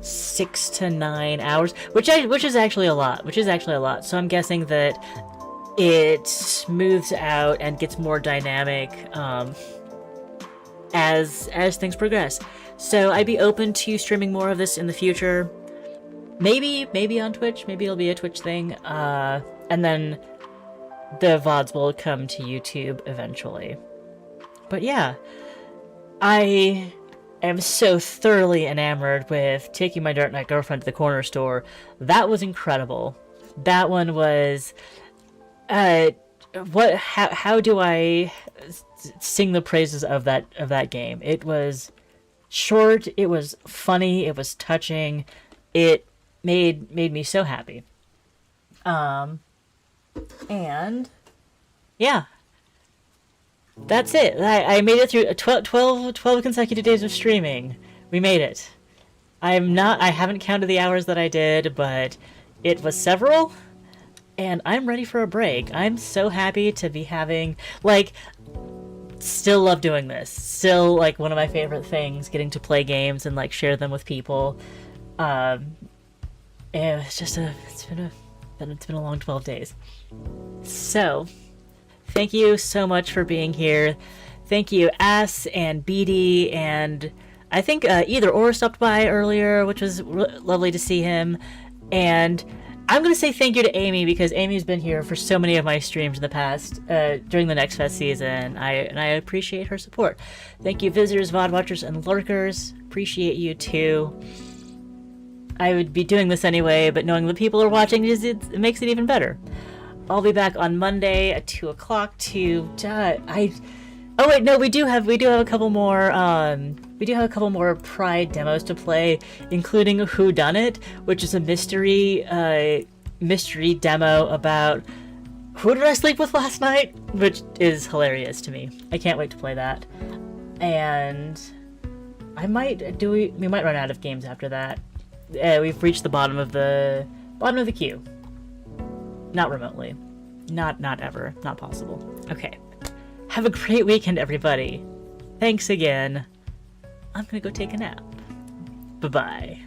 6 to 9 hours, which is actually a lot. So I'm guessing that it smooths out and gets more dynamic as things progress. So I'd be open to streaming more of this in the future. Maybe on Twitch. Maybe it'll be a Twitch thing. And then the VODs will come to YouTube eventually. But yeah, I am so thoroughly enamored with taking my Dark Knight girlfriend to the corner store. That was incredible. That one was... how do I sing the praises of that game? It was short, it was funny, it was touching, it made me so happy. And yeah, that's it. I made it through 12 consecutive days of streaming. We made it. I haven't counted the hours that I did, but it was several, and I'm ready for a break. I'm so happy to be having, like, still love doing this. Still, like, one of my favorite things, getting to play games and, like, share them with people. It's been a long 12 days. So, thank you so much for being here. Thank you, Ass and BD, and I think Either Or stopped by earlier, which was lovely to see him. And I'm going to say thank you to Amy, because Amy's been here for so many of my streams in the past, during the Next Fest season, and I appreciate her support. Thank you, visitors, VOD watchers, and lurkers. Appreciate you too. I would be doing this anyway, but knowing that people are watching, it makes it even better. I'll be back on Monday at 2 o'clock to... Oh wait, no, we do have a couple more Pride demos to play, including Who Done It, which is a mystery demo about who did I sleep with last night, which is hilarious to me. I can't wait to play that. And we might run out of games after that. We've reached the bottom of the queue. Not remotely. Not ever. Not possible. Okay. Have a great weekend, everybody. Thanks again. I'm gonna go take a nap. Bye-bye.